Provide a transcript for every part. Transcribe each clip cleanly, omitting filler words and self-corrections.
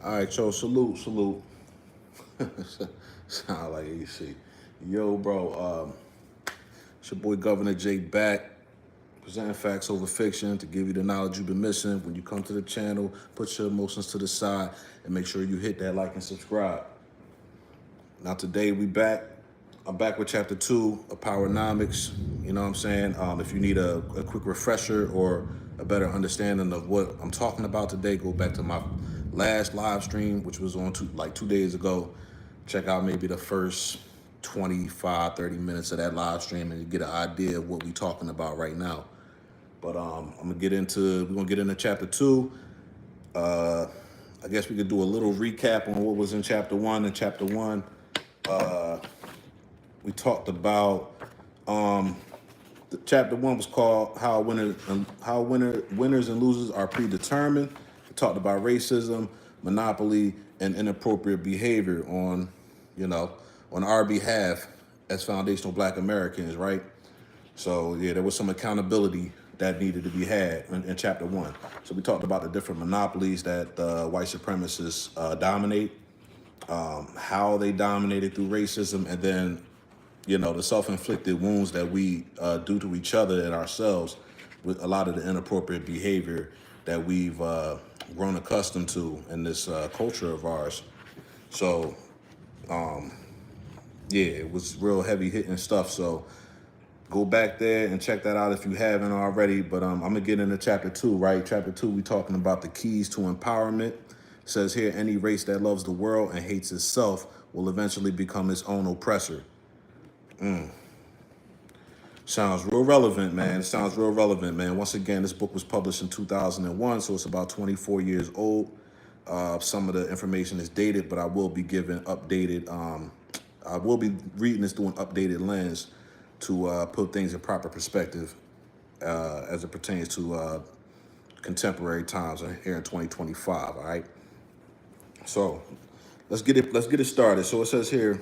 All right, so salute, salute. Sound like AC. Yo, bro, it's your boy Governor Jake back, presenting facts over fiction to give you the knowledge you've been missing. When you come to the channel, put your emotions to the side and make sure you hit that like and subscribe. Now today we back. I'm back with chapter 2 of PowerNomics. You know what I'm saying? If you need a quick refresher or a better understanding of what I'm talking about today, go back to my last live stream, which was on 2 days ago. Check out maybe the first 25, 30 minutes of that live stream and you get an idea of what we're talking about right now. But we're gonna get into chapter 2. I guess we could do a little recap on what was in chapter 1. In chapter 1, we talked about chapter 1 was called winners and losers are predetermined. We talked about racism, monopoly, and inappropriate behavior on our behalf as foundational Black Americans, right? So yeah, there was some accountability that needed to be had in chapter 1. So we talked about the different monopolies that white supremacists dominate, how they dominated through racism, and then the self-inflicted wounds that we do to each other and ourselves with a lot of the inappropriate behavior that we've grown accustomed to in this culture of ours. So, yeah, it was real heavy hitting stuff. So go back there and check that out if you haven't already. But I'm going to get into chapter 2, right? Chapter 2, we talking about the keys to empowerment. It says here, any race that loves the world and hates itself will eventually become its own oppressor. Sounds real relevant, man. It sounds real relevant, man. Once again, this book was published in 2001, so it's about 24 years old. Some of the information is dated, but I will be giving updated, I will be reading this through an updated lens to put things in proper perspective as it pertains to contemporary times here in 2025, all right? So let's get it started. So it says here,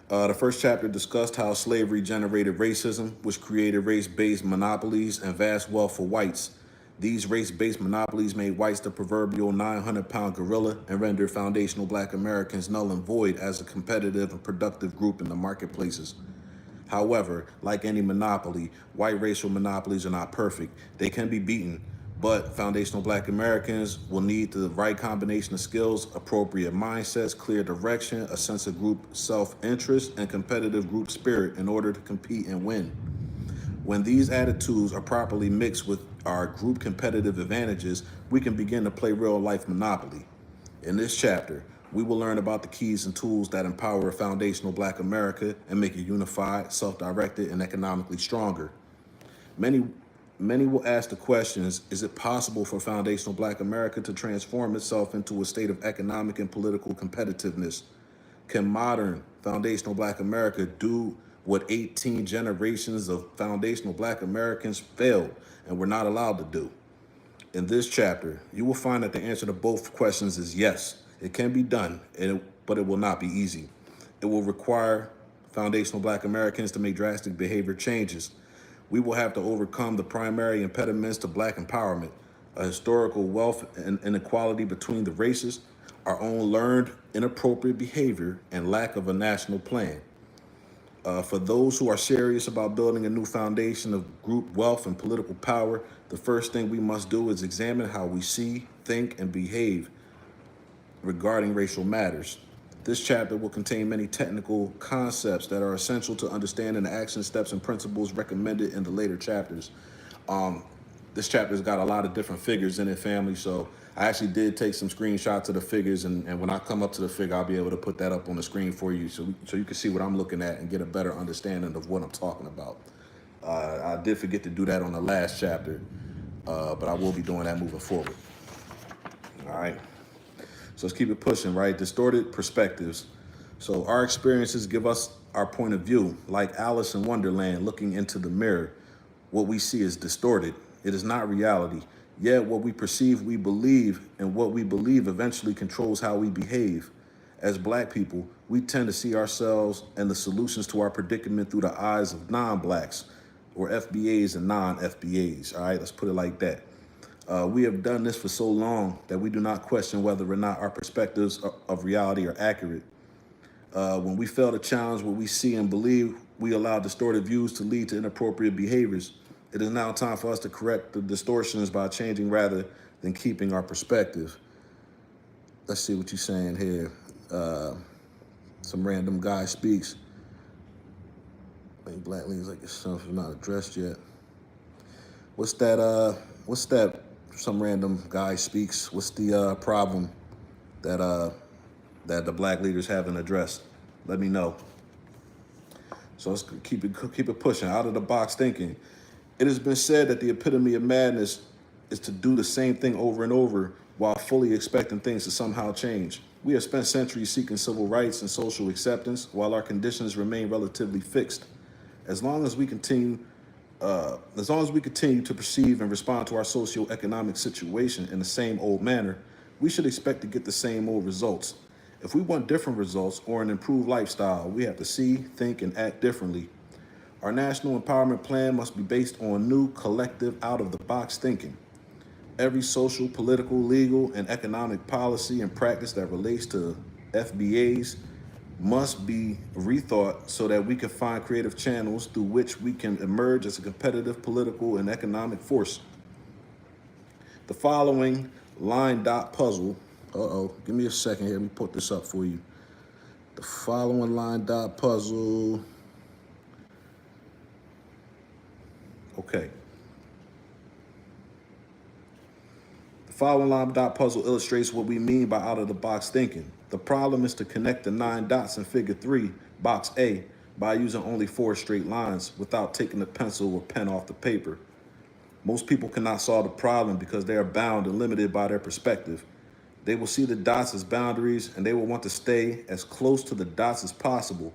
the first chapter discussed how slavery generated racism, which created race-based monopolies and vast wealth for whites. These race-based monopolies made whites the proverbial 900-pound gorilla and rendered foundational Black Americans null and void as a competitive and productive group in the marketplaces. However, like any monopoly, white racial monopolies are not perfect. They can be beaten, but foundational Black Americans will need the right combination of skills, appropriate mindsets, clear direction, a sense of group self-interest, and competitive group spirit in order to compete and win. When these attitudes are properly mixed with our group competitive advantages, we can begin to play real-life Monopoly. In this chapter, we will learn about the keys and tools that empower foundational Black America and make it unified, self-directed, and economically stronger. Many will ask the questions, is it possible for foundational Black America to transform itself into a state of economic and political competitiveness? Can modern foundational Black America do what 18 generations of foundational Black Americans failed and were not allowed to do? In this chapter, you will find that the answer to both questions is yes. It can be done, but it will not be easy. It will require foundational Black Americans to make drastic behavior changes. We will have to overcome the primary impediments to Black empowerment, a historical wealth and inequality between the races, our own learned inappropriate behavior, and lack of a national plan. For those who are serious about building a new foundation of group wealth and political power, the first thing we must do is examine how we see, think, and behave regarding racial matters. This chapter will contain many technical concepts that are essential to understanding the action steps and principles recommended in the later chapters. This chapter's got a lot of different figures in it, family, so I actually did take some screenshots of the figures, and when I come up to the figure, I'll be able to put that up on the screen for you so you can see what I'm looking at and get a better understanding of what I'm talking about. I did forget to do that on the last chapter, but I will be doing that moving forward. All right. So let's keep it pushing, right? Distorted perspectives. So our experiences give us our point of view. Like Alice in Wonderland looking into the mirror, what we see is distorted. It is not reality. Yet what we perceive, we believe, and what we believe eventually controls how we behave. As Black people, we tend to see ourselves and the solutions to our predicament through the eyes of non-Blacks, or FBAs and non-FBAs, all right? Let's put it like that. We have done this for so long that we do not question whether or not our perspectives of reality are accurate. When we fail to challenge what we see and believe, we allow distorted views to lead to inappropriate behaviors. It is now time for us to correct the distortions by changing rather than keeping our perspective. Let's see what you're saying here. Some random guy speaks. Black leaders like yourself are not addressed yet. What's that? Some random guy speaks. What's the problem that the black leaders haven't addressed? Let me know. So let's keep it pushing. Out of the box thinking. It has been said that the epitome of madness is to do the same thing over and over while fully expecting things to somehow change. We have spent centuries seeking civil rights and social acceptance while our conditions remain relatively fixed. As long as we continue to perceive and respond to our socioeconomic situation in the same old manner, we should expect to get the same old results. If we want different results or an improved lifestyle, we have to see, think, and act differently. Our national empowerment plan must be based on new, collective, out-of-the-box thinking. Every social, political, legal, and economic policy and practice that relates to FBAs must be rethought so that we can find creative channels through which we can emerge as a competitive political and economic force. The following line dot puzzle, give me a second here, let me put this up for you. The following line dot puzzle, okay. The following line dot puzzle illustrates what we mean by out-of-the-box thinking. The problem is to connect the 9 dots in figure 3, box A, by using only 4 straight lines without taking the pencil or pen off the paper. Most people cannot solve the problem because they are bound and limited by their perspective. They will see the dots as boundaries and they will want to stay as close to the dots as possible.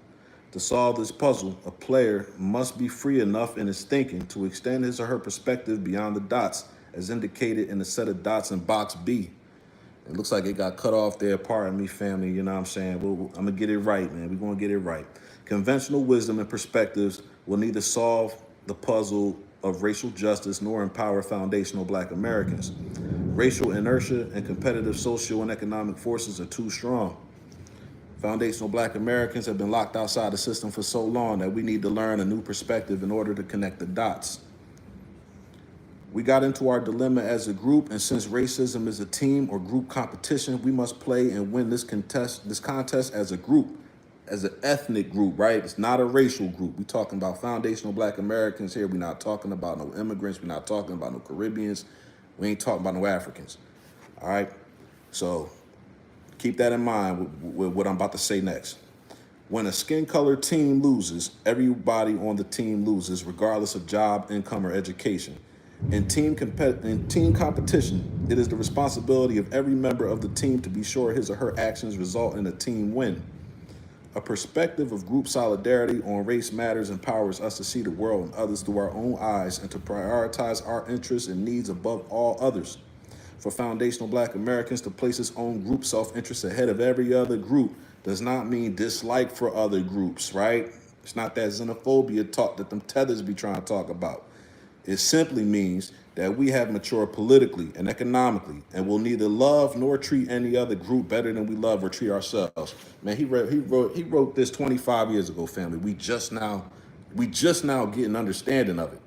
To solve this puzzle, a player must be free enough in his thinking to extend his or her perspective beyond the dots, as indicated in the set of dots in box B. It looks like it got cut off there. Pardon me, family. You know what I'm saying? I'm going to get it right, man. We're going to get it right. Conventional wisdom and perspectives will neither solve the puzzle of racial justice nor empower foundational black Americans. Racial inertia and competitive social and economic forces are too strong. Foundational black Americans have been locked outside the system for so long that we need to learn a new perspective in order to connect the dots. We got into our dilemma as a group, and since racism is a team or group competition, we must play and win this contest as a group, as an ethnic group, right? It's not a racial group. We're talking about foundational black Americans here. We're not talking about no immigrants. We're not talking about no Caribbeans. We ain't talking about no Africans, all right? So keep that in mind with what I'm about to say next. When a skin-colored team loses, everybody on the team loses, regardless of job, income, or education. In team competition, it is the responsibility of every member of the team to be sure his or her actions result in a team win. A perspective of group solidarity on race matters empowers us to see the world and others through our own eyes and to prioritize our interests and needs above all others. For foundational black Americans to place its own group self-interest ahead of every other group does not mean dislike for other groups, right? It's not that xenophobia talk that them tethers be trying to talk about. It simply means that we have matured politically and economically and will neither love nor treat any other group better than we love or treat ourselves. Man, he wrote this 25 years ago, family. We just now getting understanding of it.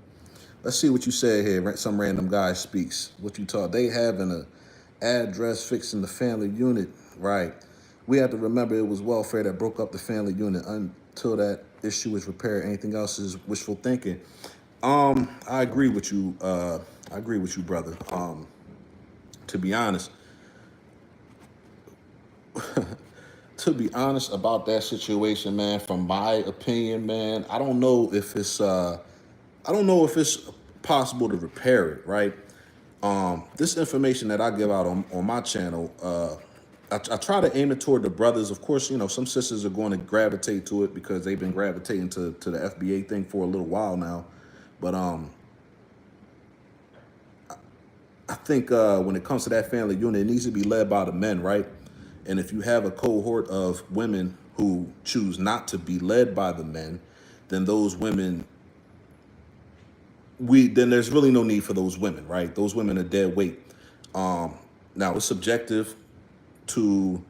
Let's see what you said here. Some random guy speaks. What you taught. They having an address fixing the family unit. Right. We have to remember it was welfare that broke up the family unit. Until that issue is repaired, anything else is wishful thinking. I agree with you. Brother. To be honest, about that situation, man, from my opinion, man, I don't know if it's possible to repair it, right? This information that I give out on my channel, I try to aim it toward the brothers. Of course, you know, some sisters are going to gravitate to it because they've been gravitating to the FBA thing for a little while now. But I think when it comes to that family unit, it needs to be led by the men, right? And if you have a cohort of women who choose not to be led by the men, then those women then there's really no need for those women, right? Those women are dead weight. Now it's subjective to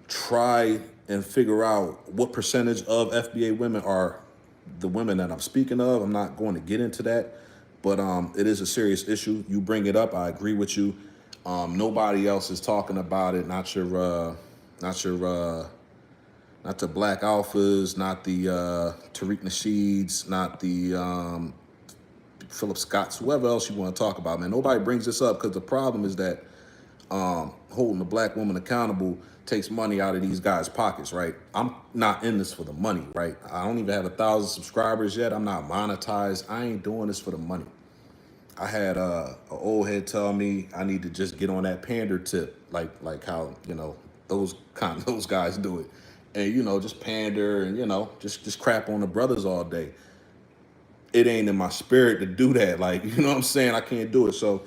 try and figure out what percentage of FBA women are the women that I'm speaking of. I'm not going to get into that, but it is a serious issue. You bring it up, I agree with you. Nobody else is talking about it. Not the Black Alphas, not the Tariq Nasheeds, not the Philip Scotts, whoever else you want to talk about, man. Nobody brings this up because the problem is that holding a black woman accountable takes money out of these guys' pockets, right? I'm not in this for the money, right? I don't even have 1,000 subscribers yet. I'm not monetized. I ain't doing this for the money. I had an old head tell me I need to just get on that pander tip, like how those guys do it, and just pander and just crap on the brothers all day. It ain't in my spirit to do that. Like, you know what I'm saying? I can't do it. So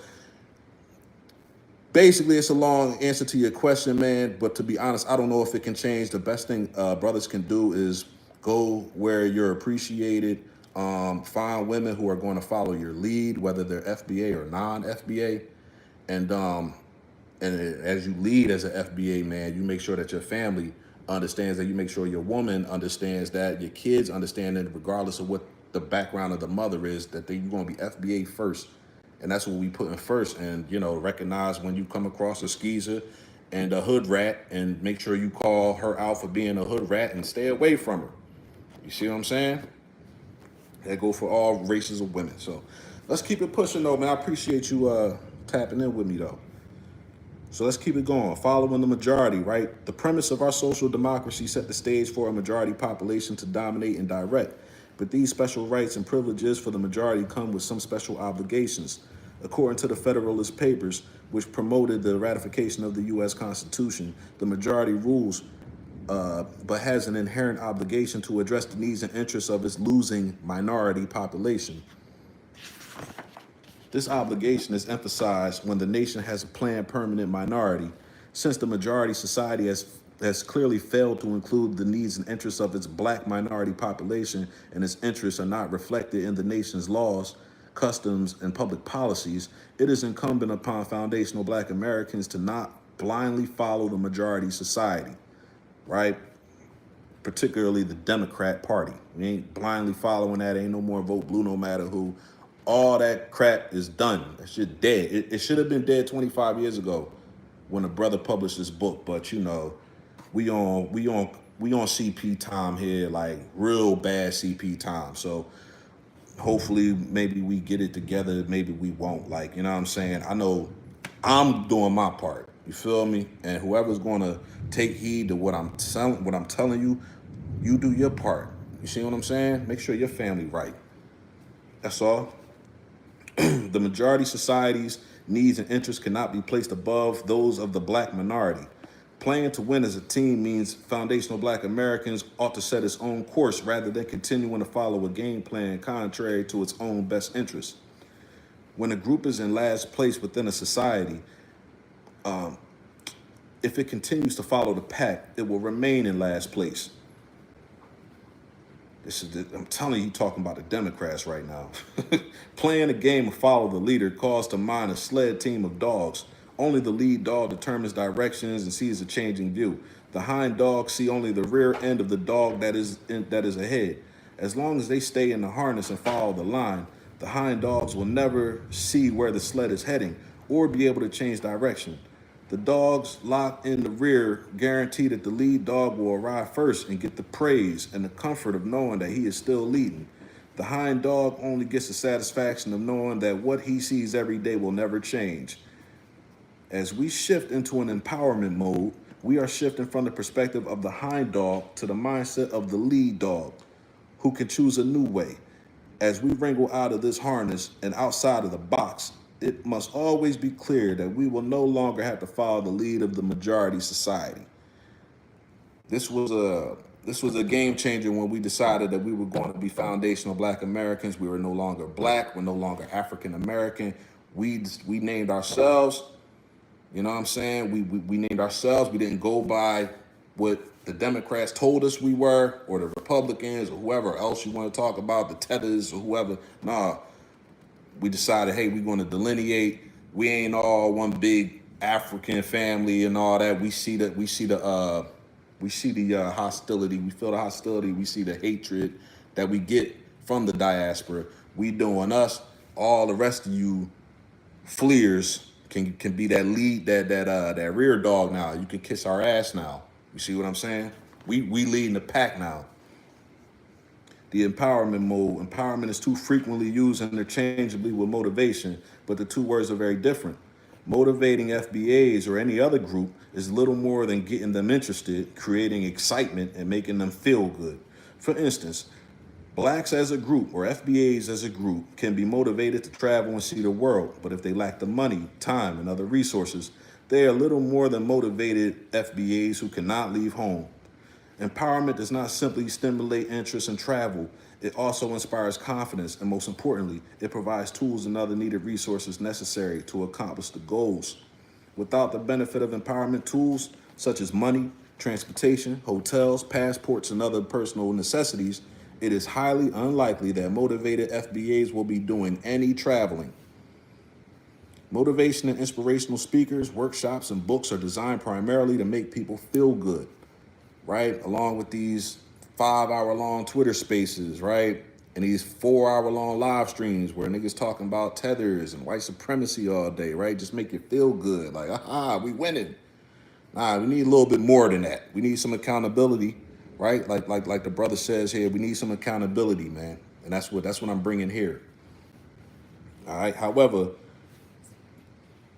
basically, it's a long answer to your question, man. But to be honest, I don't know if it can change. The best thing brothers can do is go where you're appreciated. Find women who are going to follow your lead, whether they're FBA or non-FBA. And as you lead as an FBA man, you make sure that your family understands that. You make sure your woman understands that. Your kids understand that, regardless of what the background of the mother is, that you're going to be FBA first. And that's what we put in first. And, recognize when you come across a skeezer and a hood rat, and make sure you call her out for being a hood rat and stay away from her. You see what I'm saying? That go for all races of women. So let's keep it pushing, though, man. I appreciate you tapping in with me, though. So let's keep it going. Following the majority, right? The premise of our social democracy set the stage for a majority population to dominate and direct. But these special rights and privileges for the majority come with some special obligations. According to the Federalist Papers, which promoted the ratification of the U.S. Constitution, the majority rules, but has an inherent obligation to address the needs and interests of its losing minority population. This obligation is emphasized when the nation has a planned permanent minority. Since the majority society has clearly failed to include the needs and interests of its black minority population, and its interests are not reflected in the nation's laws, customs, and public policies, it is incumbent upon foundational black Americans to not blindly follow the majority society, right? Particularly the Democrat Party. We ain't blindly following that. Ain't no more vote blue no matter who. All that crap is done. That shit dead. It should have been dead 25 years ago when a brother published this book. But we on CP time here, like real bad CP time. So hopefully maybe we get it together. Maybe we won't. Like, you know what I'm saying? I know I'm doing my part. You feel me? And whoever's gonna take heed to what I'm telling you, you do your part. You see what I'm saying? Make sure your family right. That's all. The majority society's needs and interests cannot be placed above those of the black minority. Playing to win as a team means foundational black Americans ought to set its own course rather than continuing to follow a game plan contrary to its own best interests. When a group is in last place within a society, if it continues to follow the pack, it will remain in last place. I'm telling you, talking about the Democrats right now. Playing a game of follow the leader calls to mind a sled team of dogs. Only the lead dog determines directions and sees a changing view. The hind dogs see only the rear end of the dog that is ahead. As long as they stay in the harness and follow the line, the hind dogs will never see where the sled is heading or be able to change direction. The dogs locked in the rear guarantee that the lead dog will arrive first and get the praise and the comfort of knowing that he is still leading. The hind dog only gets the satisfaction of knowing that what he sees every day will never change. As we shift into an empowerment mode, we are shifting from the perspective of the hind dog to the mindset of the lead dog, who can choose a new way. As we wrangle out of this harness and outside of the box, it must always be clear that we will no longer have to follow the lead of the majority society. This was a game changer when we decided that we were going to be foundational black Americans. We were no longer black. We're no longer African American. We named ourselves. You know what I'm saying? We named ourselves. We didn't go by what the Democrats told us we were, or the Republicans, or whoever else you want to talk about, the Tethers or whoever. Nah. We decided, hey, we're going to delineate. We ain't all one big African family and all that. We see the hostility. We feel the hostility. We see the hatred that we get from the diaspora. We doing us. All the rest of you fleers can be that lead, that rear dog now. You can kiss our ass now. You see what I'm saying? We leading the pack now. The empowerment mode. Empowerment is too frequently used interchangeably with motivation, but the two words are very different. Motivating FBAs or any other group is little more than getting them interested, creating excitement, and making them feel good. For instance, blacks as a group or FBAs as a group can be motivated to travel and see the world, but if they lack the money, time, and other resources, they are little more than motivated FBAs who cannot leave home. Empowerment does not simply stimulate interest in travel, it also inspires confidence, and most importantly, it provides tools and other needed resources necessary to accomplish the goals. Without the benefit of empowerment tools, such as money, transportation, hotels, passports, and other personal necessities, it is highly unlikely that motivated FBAs will be doing any traveling. Motivation and inspirational speakers, workshops, and books are designed primarily to make people feel good, right? Along with these 5 hour long Twitter spaces, right? And these 4 hour long live streams where niggas talking about tethers and white supremacy all day, right? Just make you feel good. Like, aha, we winning. Nah, we need a little bit more than that. We need some accountability, right? Like the brother says here, we need some accountability, man. And that's what I'm bringing here. All right. However,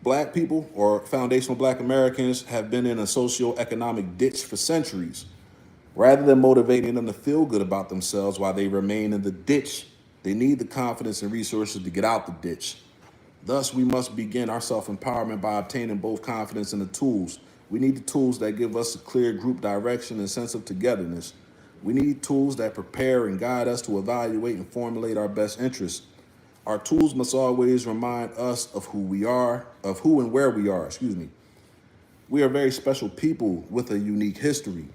black people or foundational black Americans have been in a socio-economic ditch for centuries. Rather than motivating them to feel good about themselves while they remain in the ditch, they need the confidence and resources to get out the ditch. Thus, we must begin our self-empowerment by obtaining both confidence and the tools. We need the tools that give us a clear group direction and sense of togetherness. We need tools that prepare and guide us to evaluate and formulate our best interests. Our tools must always remind us of who we are, of who and where we are, We are very special people with a unique history.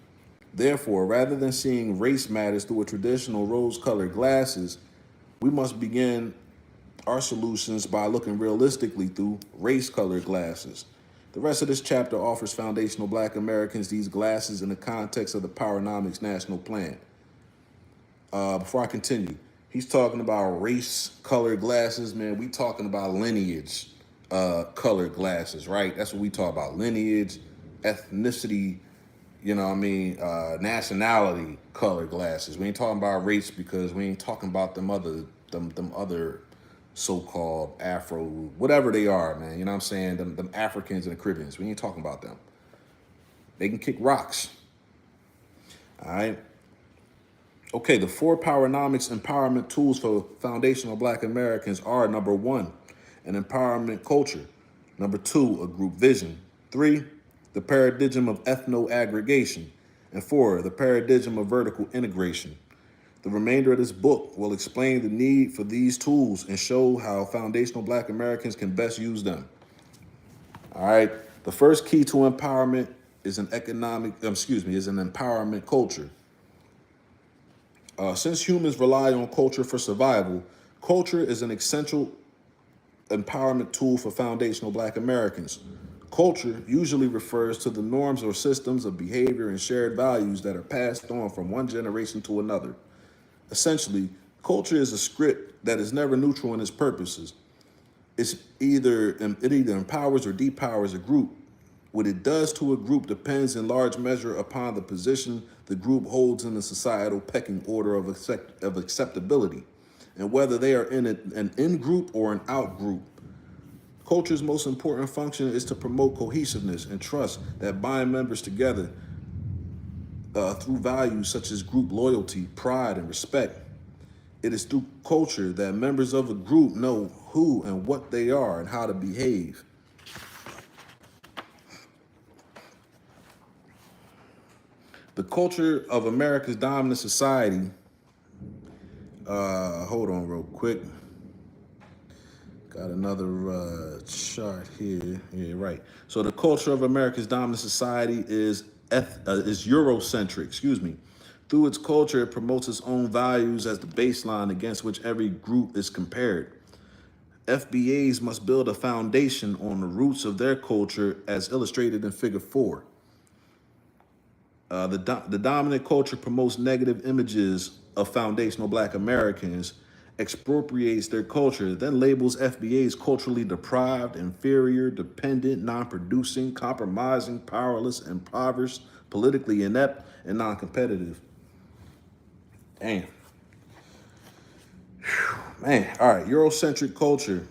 Therefore, rather than seeing race matters through a traditional rose-colored glasses, we must begin our solutions by looking realistically through race-colored glasses. The rest of this chapter offers foundational black Americans these glasses in the context of the PowerNomics National Plan. Before I continue, he's talking about race-colored glasses, man. We talking about lineage colored glasses, right? That's what we talk about, lineage, ethnicity, nationality colored glasses. We ain't talking about race because we ain't talking about them other so-called Afro, whatever they are, man. You know what I'm saying? Them Africans and the Caribbeans. We ain't talking about them. They can kick rocks. All right. Okay, the 4 PowerNomics empowerment tools for foundational black Americans are: number 1, an empowerment culture; number 2, a group vision; 3, the paradigm of ethno-aggregation; and 4, the paradigm of vertical integration. The remainder of this book will explain the need for these tools and show how foundational black Americans can best use them. All right. The first key to empowerment is an empowerment culture. Since humans rely on culture for survival, culture is an essential empowerment tool for foundational black Americans. Culture usually refers to the norms or systems of behavior and shared values that are passed on from one generation to another. Essentially, culture is a script that is never neutral in its purposes. It either empowers or depowers a group. What it does to a group depends in large measure upon the position the group holds in the societal pecking order of acceptability, and whether they are in an in-group or an out-group. Culture's most important function is to promote cohesiveness and trust that bind members together through values such as group loyalty, pride, and respect. It is through culture that members of a group know who and what they are and how to behave. The culture of America's dominant society, hold on real quick. Got another chart here. Yeah, right. So the culture of America's dominant society is Eurocentric, Through its culture, it promotes its own values as the baseline against which every group is compared. FBAs must build a foundation on the roots of their culture as illustrated in Figure 4. The dominant culture promotes negative images of foundational black Americans, expropriates their culture, then labels FBAs culturally deprived, inferior, dependent, non-producing, compromising, powerless, impoverished, politically inept, and non-competitive. Damn. Man, all right, Eurocentric culture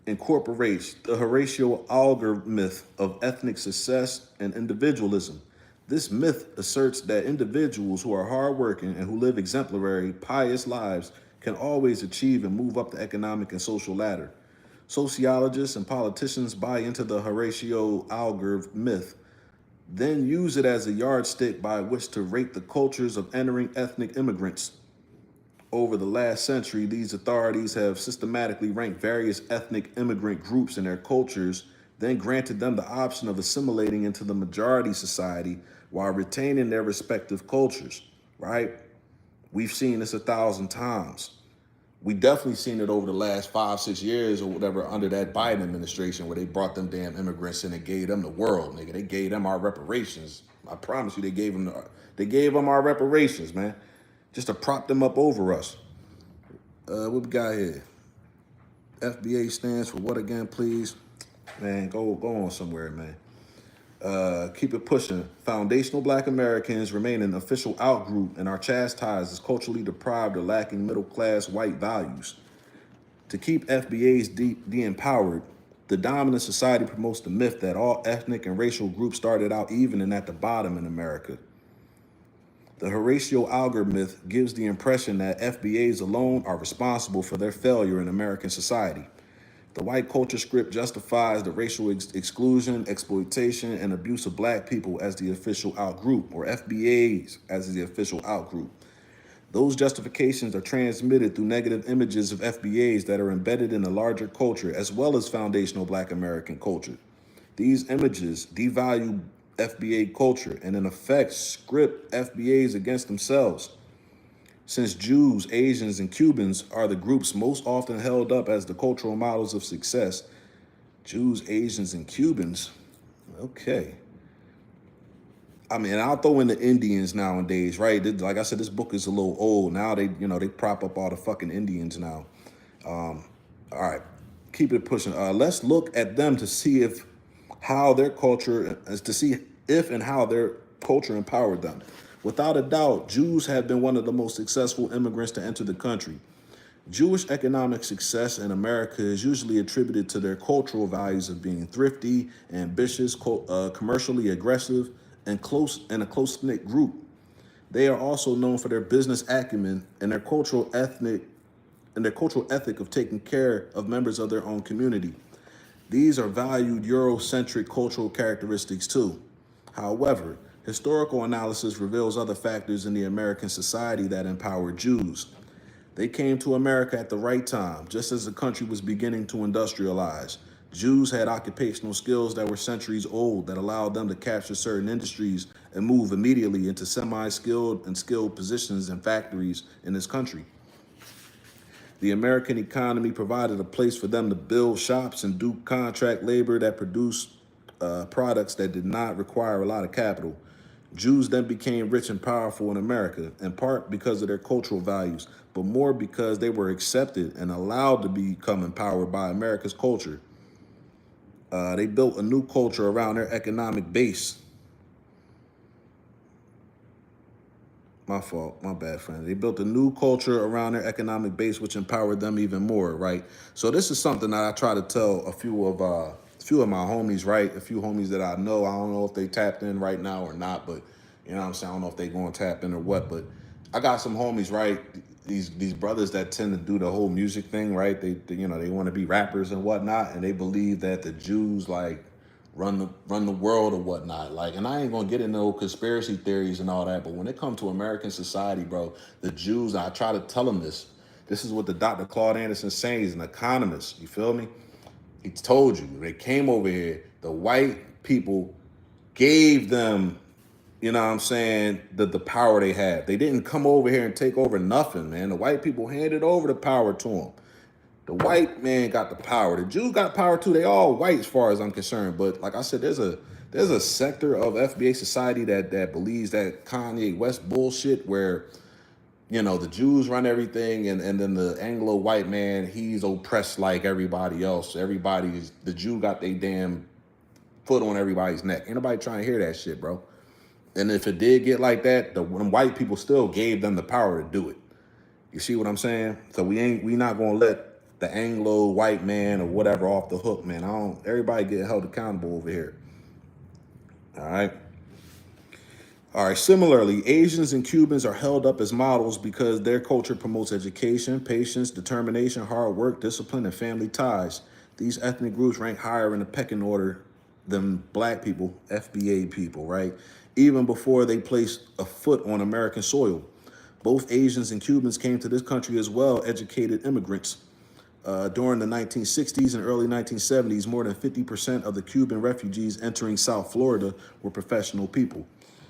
incorporates the Horatio Alger myth of ethnic success and individualism. This myth asserts that individuals who are hardworking and who live exemplary, pious lives can always achieve and move up the economic and social ladder. Sociologists and politicians buy into the Horatio Alger myth, then use it as a yardstick by which to rate the cultures of entering ethnic immigrants. Over the last century, these authorities have systematically ranked various ethnic immigrant groups and their cultures, then granted them the option of assimilating into the majority society while retaining their respective cultures, right? We've seen this 1,000 times. We definitely seen it over the last 5, 6 years or whatever under that Biden administration where they brought them damn immigrants in and gave them the world, nigga. They gave them our reparations. I promise you, they gave them our reparations, man, just to prop them up over us. What we got here? FBA stands for what again, please? Man, go on somewhere, man. Keep it pushing. Foundational black Americans remain an official outgroup and are chastised as culturally deprived or lacking middle-class white values. To keep FBAs de-empowered, the dominant society promotes the myth that all ethnic and racial groups started out even and at the bottom in America. The Horatio Alger myth gives the impression that FBAs alone are responsible for their failure in American society. The white culture script justifies the racial exclusion, exploitation, and abuse of black people as the official outgroup, or FBAs as the official outgroup. Those justifications are transmitted through negative images of FBAs that are embedded in the larger culture as well as foundational black American culture. These images devalue FBA culture and in effect script FBAs against themselves. Since Jews, Asians, and Cubans are the groups most often held up as the cultural models of success, Jews, Asians, and Cubans, okay. I mean, I'll throw in the Indians nowadays, right? Like I said, this book is a little old. Now they prop up all the fucking Indians now. All right, keep it pushing. Let's look at them to see if their culture empowered them. Without a doubt, Jews have been one of the most successful immigrants to enter the country. Jewish economic success in America is usually attributed to their cultural values of being thrifty, ambitious, commercially aggressive, and a close-knit group. They are also known for their business acumen and their cultural ethic of taking care of members of their own community. These are valued Eurocentric cultural characteristics too. However, historical analysis reveals other factors in the American society that empowered Jews. They came to America at the right time, just as the country was beginning to industrialize. Jews had occupational skills that were centuries old that allowed them to capture certain industries and move immediately into semi-skilled and skilled positions in factories in this country. The American economy provided a place for them to build shops and do contract labor that produced products that did not require a lot of capital. Jews then became rich and powerful in America, in part because of their cultural values, but more because they were accepted and allowed to become empowered by America's culture. They built a new culture around their economic base. My fault, my bad, friend. They built a new culture around their economic base, which empowered them even more, right? So this is something that I try to tell a few of my homies, right? A few homies that I know. I don't know if they tapped in right now or not, but you know what I'm saying? I don't know if they going to tap in or what, but I got some homies, right? These brothers that tend to do the whole music thing, right? They want to be rappers and whatnot, and they believe that the Jews like run the world or whatnot. Like, and I ain't gonna get into no conspiracy theories and all that, but when it comes to American society, bro, the Jews, I try to tell them this. This is what the Dr. Claude Anderson saying. He's an economist. You feel me? He told you they came over here. The white people gave them, you know what I'm saying, the power they had. They didn't come over here and take over nothing, man. The white people handed over the power to them. The white man got the power. The Jews got power too. They all white as far as I'm concerned. But like I said, there's a sector of FBA society that believes that Kanye West bullshit where the Jews run everything and then the Anglo white man, he's oppressed like everybody else. The Jew got they damn foot on everybody's neck. Ain't nobody trying to hear that shit, bro. And if it did get like that, the white people still gave them the power to do it. You see what I'm saying? So we not gonna let the Anglo white man or whatever off the hook, man. Everybody get held accountable over here. All right. All right. Similarly, Asians and Cubans are held up as models because their culture promotes education, patience, determination, hard work, discipline, and family ties. These ethnic groups rank higher in the pecking order than black people, FBA people, right? Even before they placed a foot on American soil. Both Asians and Cubans came to this country as well, educated immigrants. During the 1960s and early 1970s, more than 50% of the Cuban refugees entering South Florida were professional people.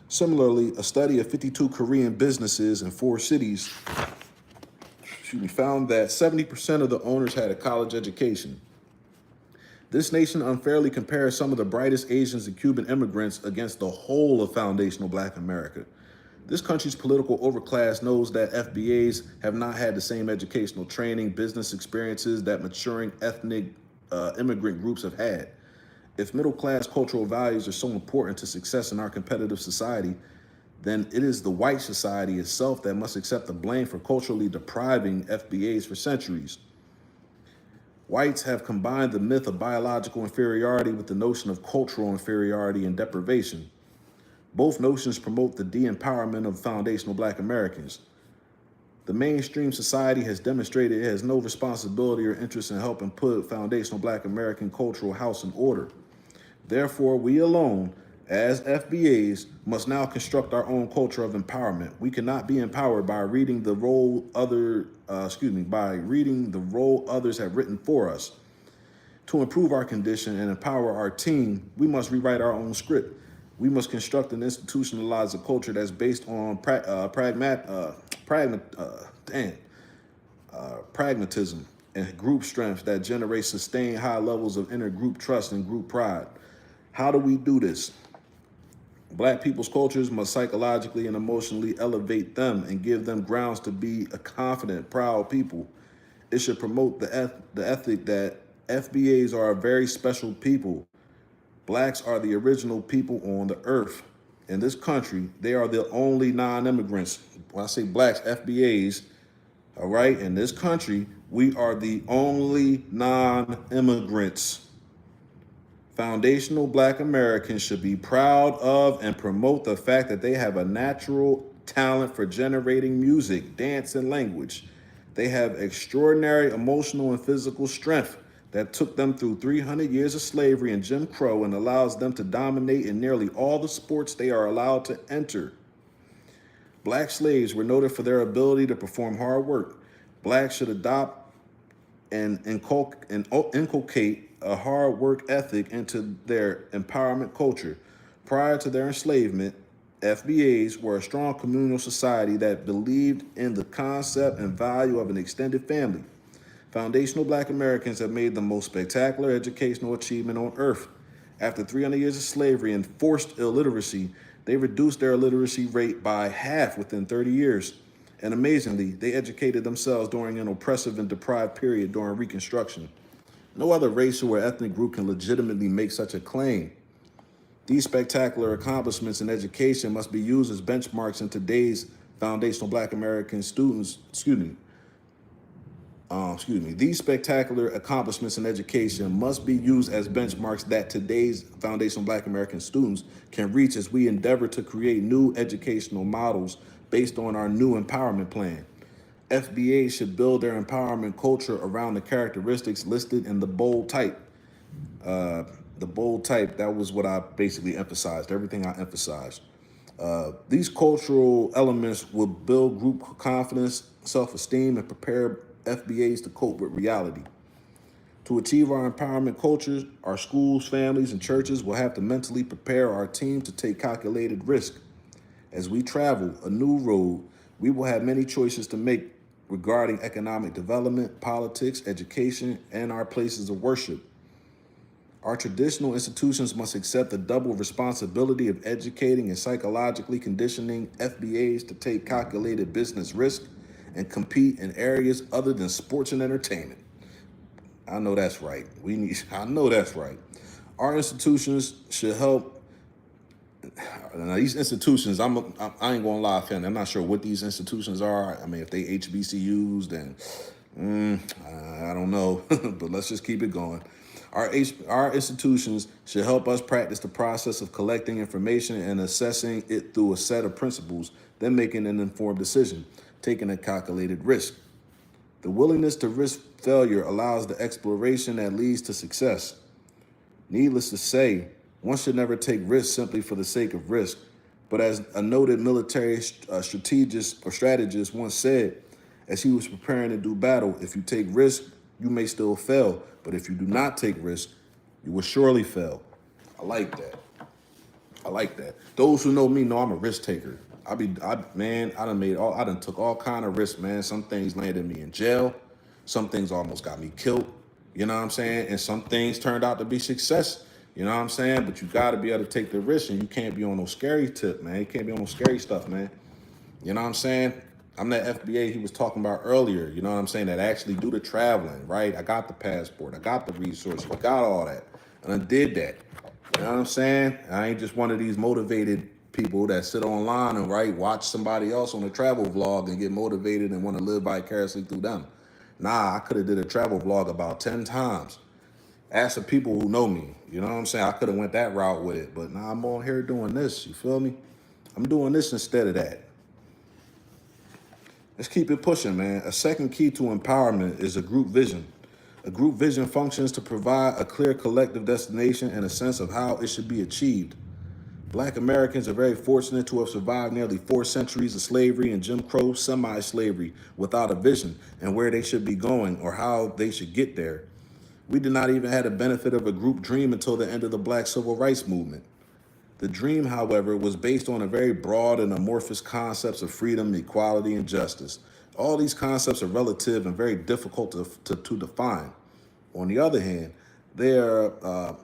Similarly, a study of 52 Korean businesses in 4 cities found that 70% of the owners had a college education. This nation unfairly compares some of the brightest Asians and Cuban immigrants against the whole of foundational Black America. This country's political overclass knows that FBAs have not had the same educational training, business experiences that maturing ethnic immigrant groups have had. If middle-class cultural values are so important to success in our competitive society, then it is the white society itself that must accept the blame for culturally depriving FBAs for centuries. Whites have combined the myth of biological inferiority with the notion of cultural inferiority and deprivation. Both notions promote the de-empowerment of foundational Black Americans. The mainstream society has demonstrated it has no responsibility or interest in helping put foundational Black American cultural house in order. Therefore, we alone, as FBAs, must now construct our own culture of empowerment. We cannot be empowered by reading the role others have written for us. To improve our condition and empower our team, we must rewrite our own script. We must construct and institutionalize a culture that's based on pragmatism and group strength that generates sustained high levels of intergroup trust and group pride. How do we do this? Black people's cultures must psychologically and emotionally elevate them and give them grounds to be a confident, proud people. It should promote the ethic that FBAs are a very special people. Blacks are the original people on the earth. In this country, they are the only non-immigrants. When I say blacks, FBAs, all right, in this country, we are the only non-immigrants. Foundational Black Americans should be proud of and promote the fact that they have a natural talent for generating music, dance, and language. They have extraordinary emotional and physical strength that took them through 300 years of slavery and Jim Crow and allows them to dominate in nearly all the sports they are allowed to enter. Black slaves were noted for their ability to perform hard work. Blacks should adopt and inculcate a hard work ethic into their empowerment culture. Prior to their enslavement, FBAs were a strong communal society that believed in the concept and value of an extended family. Foundational Black Americans have made the most spectacular educational achievement on earth. After 300 years of slavery and forced illiteracy, they reduced their illiteracy rate by half within 30 years. And amazingly, they educated themselves during an oppressive and deprived period during Reconstruction. No other racial or ethnic group can legitimately make such a claim. These spectacular accomplishments in education must be used as benchmarks in today's foundational Black American students, These spectacular accomplishments in education must be used as benchmarks that today's foundational Black American students can reach as we endeavor to create new educational models based on our new empowerment plan. FBA should build their empowerment culture around the characteristics listed in the bold type. That was what I basically emphasized, everything I emphasized. These cultural elements will build group confidence, self-esteem, and prepare FBAs to cope with reality. To achieve our empowerment cultures, our schools, families, and churches will have to mentally prepare our team to take calculated risk. As we travel a new road, we will have many choices to make. regarding economic development, politics, education, and our places of worship. Our traditional institutions must accept the double responsibility of educating and psychologically conditioning FBAs to take calculated business risk and compete in areas other than sports and entertainment. I know that's right. I know that's right. Our institutions should help. Now, these institutions, I ain't gonna lie, family. I'm not sure what these institutions are. I mean, if they HBCUs, then I don't know. But let's just keep it going. Our institutions should help us practice the process of collecting information and assessing it through a set of principles, then making an informed decision, taking a calculated risk. The willingness to risk failure allows the exploration that leads to success. Needless to say, one should never take risks simply for the sake of risk. But as a noted military strategist once said, as he was preparing to do battle, if you take risk, you may still fail. But if you do not take risk, you will surely fail. I like that. I like that. Those who know me know I'm a risk taker. I done took all kind of risks, man. Some things landed me in jail. Some things almost got me killed. You know what I'm saying? And some things turned out to be success. You know what I'm saying? But you got to be able to take the risk, and you can't be on no scary tip, man. You can't be on no scary stuff, man. You know what I'm saying? I'm that FBA he was talking about earlier, you know what I'm saying, that actually do the traveling, right? I got the passport. I got the resources. I got all that. And I did that. You know what I'm saying? I ain't just one of these motivated people that sit online and, right, watch somebody else on a travel vlog and get motivated and want to live vicariously through them. Nah, I could have did a travel vlog about 10 times. Ask the people who know me. You know what I'm saying? I could have went that route with it. But now I'm on here doing this. You feel me? I'm doing this instead of that. Let's keep it pushing, man. A second key to empowerment is a group vision. A group vision functions to provide a clear collective destination and a sense of how it should be achieved. Black Americans are very fortunate to have survived nearly 4 centuries of slavery and Jim Crow semi-slavery without a vision and where they should be going or how they should get there. We did not even have the benefit of a group dream until the end of the Black Civil Rights Movement. The dream, however, was based on a very broad and amorphous concepts of freedom, equality, and justice. All these concepts are relative and very difficult to define. On the other hand, they are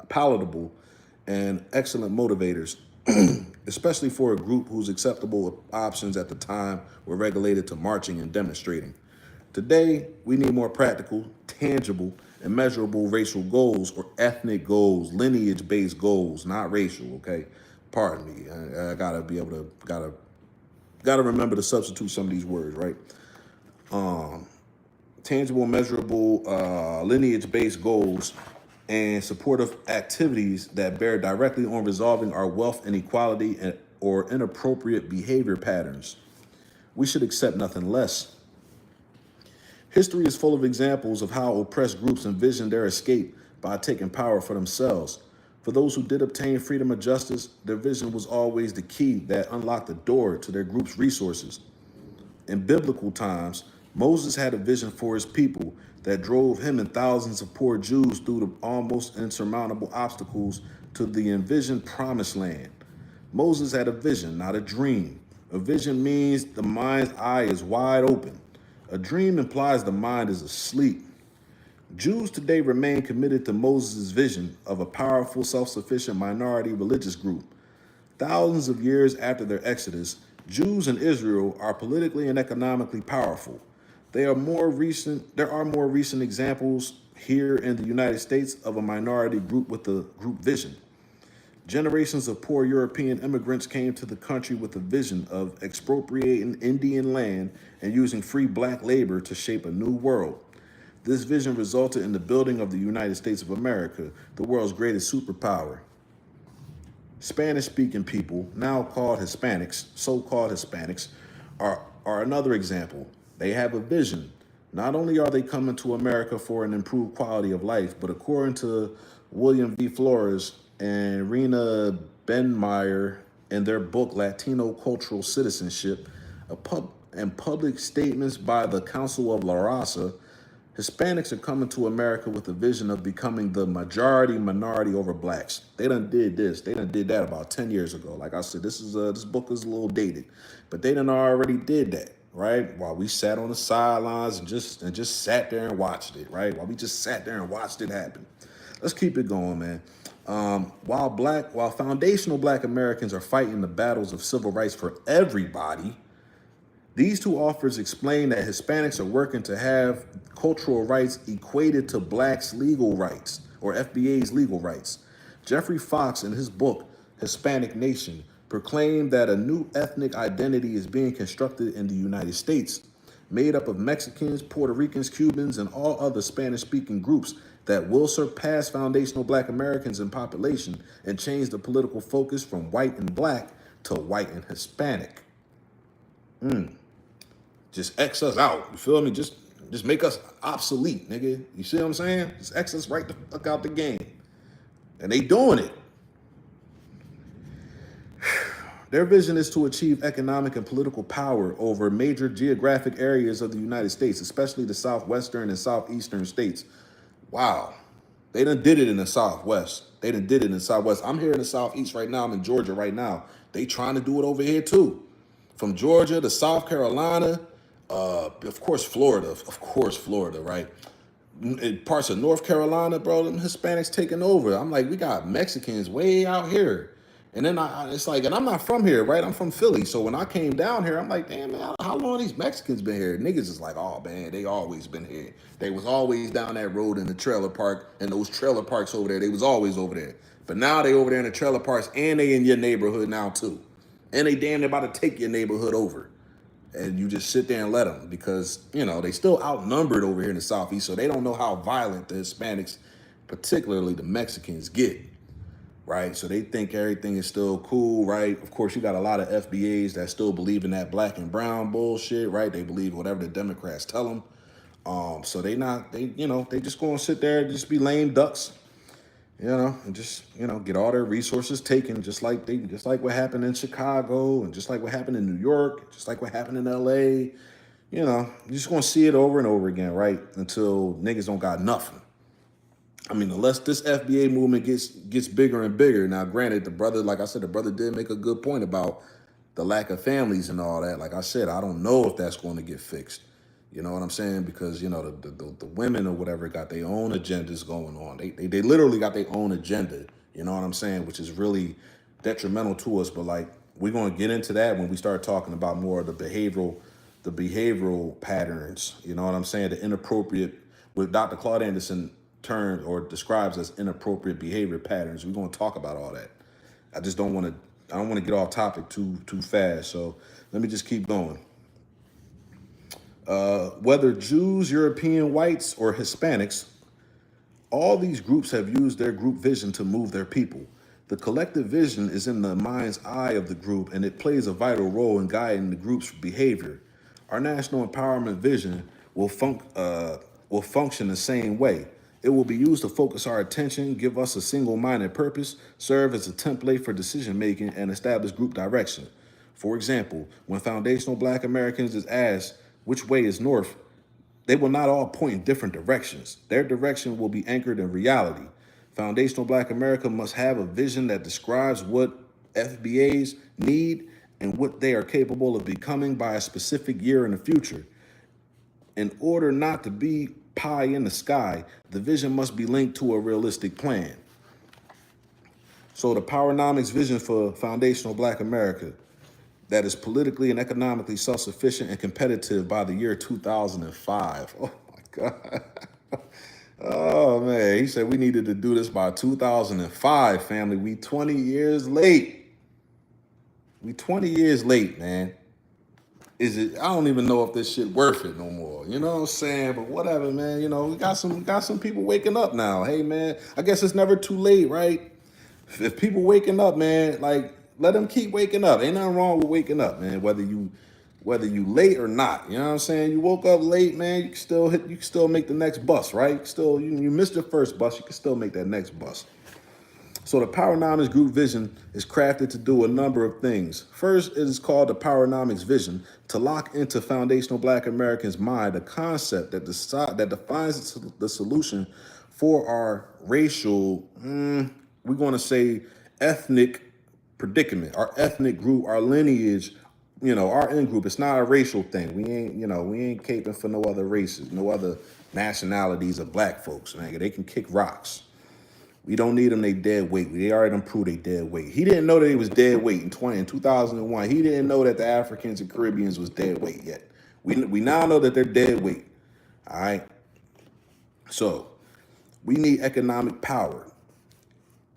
palatable and excellent motivators, especially for a group whose acceptable options at the time were regulated to marching and demonstrating. Today, we need more practical, tangible, and measurable racial goals or ethnic goals, lineage-based goals, not racial, okay? Pardon me. I gotta be able to, gotta remember to substitute some of these words, right? Tangible, measurable, lineage-based goals and supportive activities that bear directly on resolving our wealth inequality or inappropriate behavior patterns. We should accept nothing less. History is full of examples of how oppressed groups envisioned their escape by taking power for themselves. For those who did obtain freedom of justice, their vision was always the key that unlocked the door to their group's resources. In biblical times, Moses had a vision for his people that drove him and thousands of poor Jews through the almost insurmountable obstacles to the envisioned promised land. Moses had a vision, not a dream. A vision means the mind's eye is wide open. A dream implies the mind is asleep. Jews today remain committed to Moses' vision of a powerful, self-sufficient minority religious group. Thousands of years after their exodus, Jews in Israel are politically and economically powerful. There are more recent examples here in the United States of a minority group with a group vision. Generations of poor European immigrants came to the country with a vision of expropriating Indian land and using free black labor to shape a new world. This vision resulted in the building of the United States of America, the world's greatest superpower. Spanish-speaking people, now called Hispanics, so-called Hispanics, are another example. They have a vision. Not only are they coming to America for an improved quality of life, but according to William V. Flores and Rena Benmeyer in their book, Latino Cultural Citizenship, and public statements by the Council of La Raza, Hispanics are coming to America with a vision of becoming the majority minority over blacks. They done did this. They done did that about 10 years ago. Like I said, this book is a little dated, but they done already did that, right? While we sat on the sidelines and just sat there and watched it, right? While we just sat there and watched it happen. Let's keep it going, man. While foundational black Americans are fighting the battles of civil rights for everybody, these two authors explain that Hispanics are working to have cultural rights equated to blacks' legal rights, or FBA's legal rights. Jeffrey Fox, in his book, Hispanic Nation, proclaimed that a new ethnic identity is being constructed in the United States, made up of Mexicans, Puerto Ricans, Cubans, and all other Spanish-speaking groups that will surpass foundational black Americans in population and change the political focus from white and black to white and Hispanic. Just X us out. You feel me? Just make us obsolete, nigga. You see what I'm saying? Just X us right the fuck out the game. And they doing it. Their vision is to achieve economic and political power over major geographic areas of the United States, especially the southwestern and southeastern states. Wow. They done did it in the Southwest. They done did it in the Southwest. I'm here in the Southeast right now. I'm in Georgia right now. They trying to do it over here too. From Georgia to South Carolina, of course, Florida, right? In parts of North Carolina, bro, them Hispanics taking over. I'm like, we got Mexicans way out here. And then it's like, and I'm not from here, right? I'm from Philly. So when I came down here, I'm like, damn, man, how long these Mexicans been here? Niggas is like, oh, man, they always been here. They was always down that road in the trailer park, and those trailer parks over there, they was always over there. But now they over there in the trailer parks, and they in your neighborhood now, too. And they damn near about to take your neighborhood over. And you just sit there and let them because, you know, they still outnumbered over here in the Southeast, so they don't know how violent the Hispanics, particularly the Mexicans, get. Right? So they think everything is still cool, right? Of course, you got a lot of FBAs that still believe in that black and brown bullshit, right? They believe whatever the Democrats tell them. So they just going to sit there and just be lame ducks, you know, and just, you know, get all their resources taken, just like what happened in Chicago and just like what happened in New York, just like what happened in LA. You know, you're just going to see it over and over again, right? Until niggas don't got nothing. I mean, unless this FBA movement gets bigger and bigger. Now, granted, the brother did make a good point about the lack of families and all that. Like I said, I don't know if that's going to get fixed. You know what I'm saying? Because, you know, the women or whatever got their own agendas going on. They literally got their own agenda. You know what I'm saying? Which is really detrimental to us. But, like, we're going to get into that when we start talking about more of the behavioral patterns. You know what I'm saying? The inappropriate, with Dr. Claude Anderson termed or describes as inappropriate behavior patterns. We're going to talk about all that. I don't want to get off topic too fast. So let me just keep going. Whether Jews, European whites, or Hispanics, all these groups have used their group vision to move their people. The collective vision is in the mind's eye of the group, and it plays a vital role in guiding the group's behavior. Our national empowerment vision will function the same way. It will be used to focus our attention, give us a single-minded purpose, serve as a template for decision-making, and establish group direction. For example, when foundational black Americans is asked which way is north, they will not all point in different directions. Their direction will be anchored in reality. Foundational black America must have a vision that describes what FBAs need and what they are capable of becoming by a specific year in the future. In order not to be pie in the sky, the vision must be linked to a realistic plan. So the PowerNomics vision for foundational black America, that is politically and economically self-sufficient and competitive by the year 2005. Oh my God. Oh man, he said we needed to do this by 2005, family. We 20 years late. We 20 years late, man. I don't even know if this shit worth it no more. You know what I'm saying? But whatever, man. You know, we got some people waking up now. Hey, man, I guess it's never too late, right? If people waking up, man, like, let them keep waking up. Ain't nothing wrong with waking up, man. Whether you late or not. You know what I'm saying? You woke up late, man, you can still make the next bus, right? You missed your first bus, you can still make that next bus. So the PowerNomics group vision is crafted to do a number of things. First, it is called the PowerNomics vision to lock into foundational Black Americans' mind a concept that defines the solution for our racial, we're going to say ethnic predicament, our ethnic group, our lineage, our in group. It's not a racial thing. We ain't caping for no other races, no other nationalities of Black folks, man. They can kick rocks. We don't need them, they dead weight. They already done proved they dead weight. He didn't know that he was dead weight in 2001. He didn't know that the Africans and Caribbeans was dead weight yet. We now know that they're dead weight. All right. So we need economic power.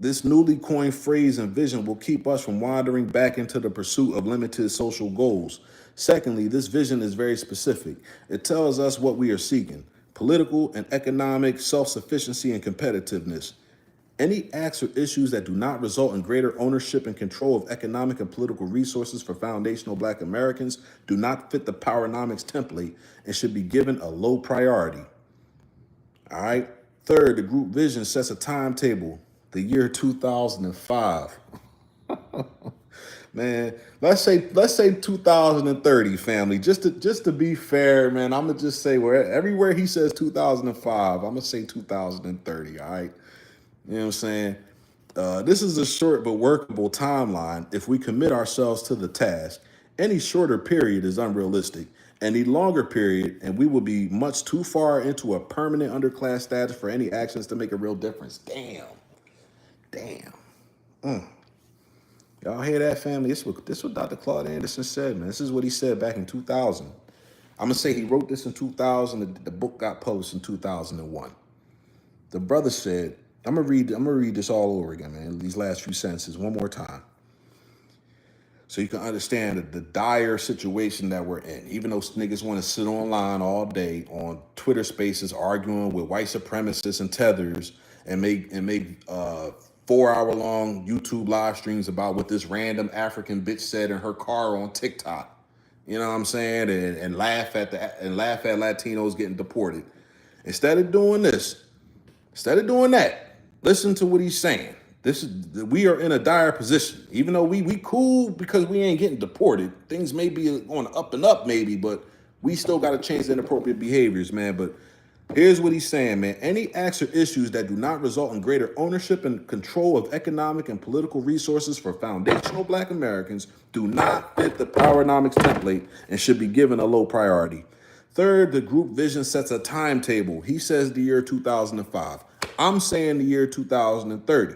This newly coined phrase and vision will keep us from wandering back into the pursuit of limited social goals. Secondly, this vision is very specific. It tells us what we are seeking: political and economic self-sufficiency and competitiveness. Any acts or issues that do not result in greater ownership and control of economic and political resources for foundational Black Americans do not fit the PowerNomics template and should be given a low priority. All right. Third, the group vision sets a timetable, the year 2005. Man, let's say 2030, family. Just to be fair, man, I'm gonna just say everywhere he says 2005, I'm gonna say 2030. All right. You know what I'm saying? This is a short but workable timeline if we commit ourselves to the task. Any shorter period is unrealistic. Any longer period, and we will be much too far into a permanent underclass status for any actions to make a real difference. Damn. Y'all hear that, family? This is what Dr. Claude Anderson said, man. This is what he said back in 2000. I'm going to say he wrote this in 2000. The book got published in 2001. The brother said, I'm gonna read this all over again, man. These last few sentences one more time, so you can understand the dire situation that we're in. Even though niggas want to sit online all day on Twitter Spaces arguing with white supremacists and tethers, and make 4-hour long YouTube live streams about what this random African bitch said in her car on TikTok. You know what I'm saying? And laugh at Latinos getting deported. Instead of doing that, listen to what he's saying. We are in a dire position. Even though we cool because we ain't getting deported. Things may be going up and up maybe, but we still got to change the inappropriate behaviors, man. But here's what he's saying, man. Any acts or issues that do not result in greater ownership and control of economic and political resources for foundational Black Americans do not fit the PowerNomics template and should be given a low priority. Third, the group vision sets a timetable. He says the year 2005. I'm saying the year 2030.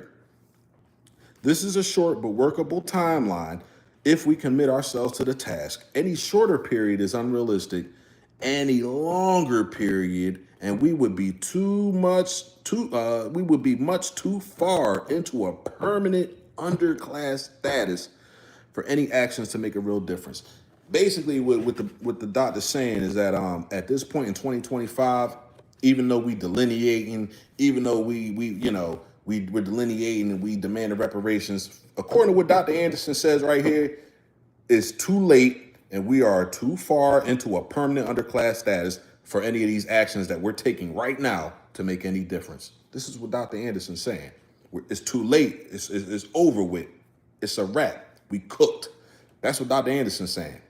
This is a short but workable timeline if we commit ourselves to the task. Any shorter period is unrealistic. Any longer period, and we would be much too far into a permanent underclass status for any actions to make a real difference. Basically, what the doctor's saying is that at this point in 2025, even though we delineating, even though we're delineating and we demanding reparations, according to what Dr. Anderson says right here, it's too late and we are too far into a permanent underclass status for any of these actions that we're taking right now to make any difference. This is what Dr. Anderson's saying. It's too late. It's over with. It's a wrap. We cooked. That's what Dr. Anderson's saying.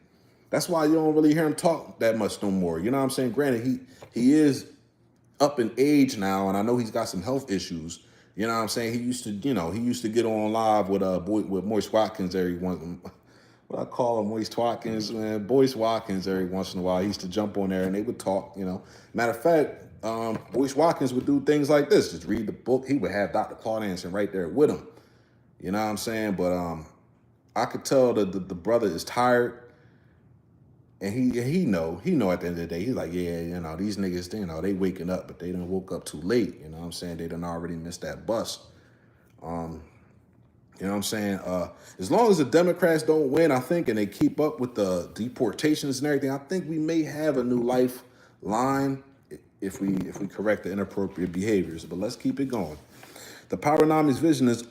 That's why you don't really hear him talk that much no more. You know what I'm saying? Granted, he is up in age now, and I know he's got some health issues. You know what I'm saying? He used to get on live with Moise Watkins every once. What I call him, Moise Watkins, man. Boyce Watkins every once in a while. He used to jump on there and they would talk. Matter of fact, Boyce Watkins would do things like this. Just read the book. He would have Dr. Claude Anderson right there with him. You know what I'm saying? But I could tell that the brother is tired. And he know at the end of the day, he's like, yeah, these niggas, they waking up, but they done woke up too late. You know what I'm saying? They done already missed that bus. You know what I'm saying? As long as the Democrats don't win, I think, and they keep up with the deportations and everything, I think we may have a new lifeline if we correct the inappropriate behaviors. But let's keep it going. The PowerNomics vision is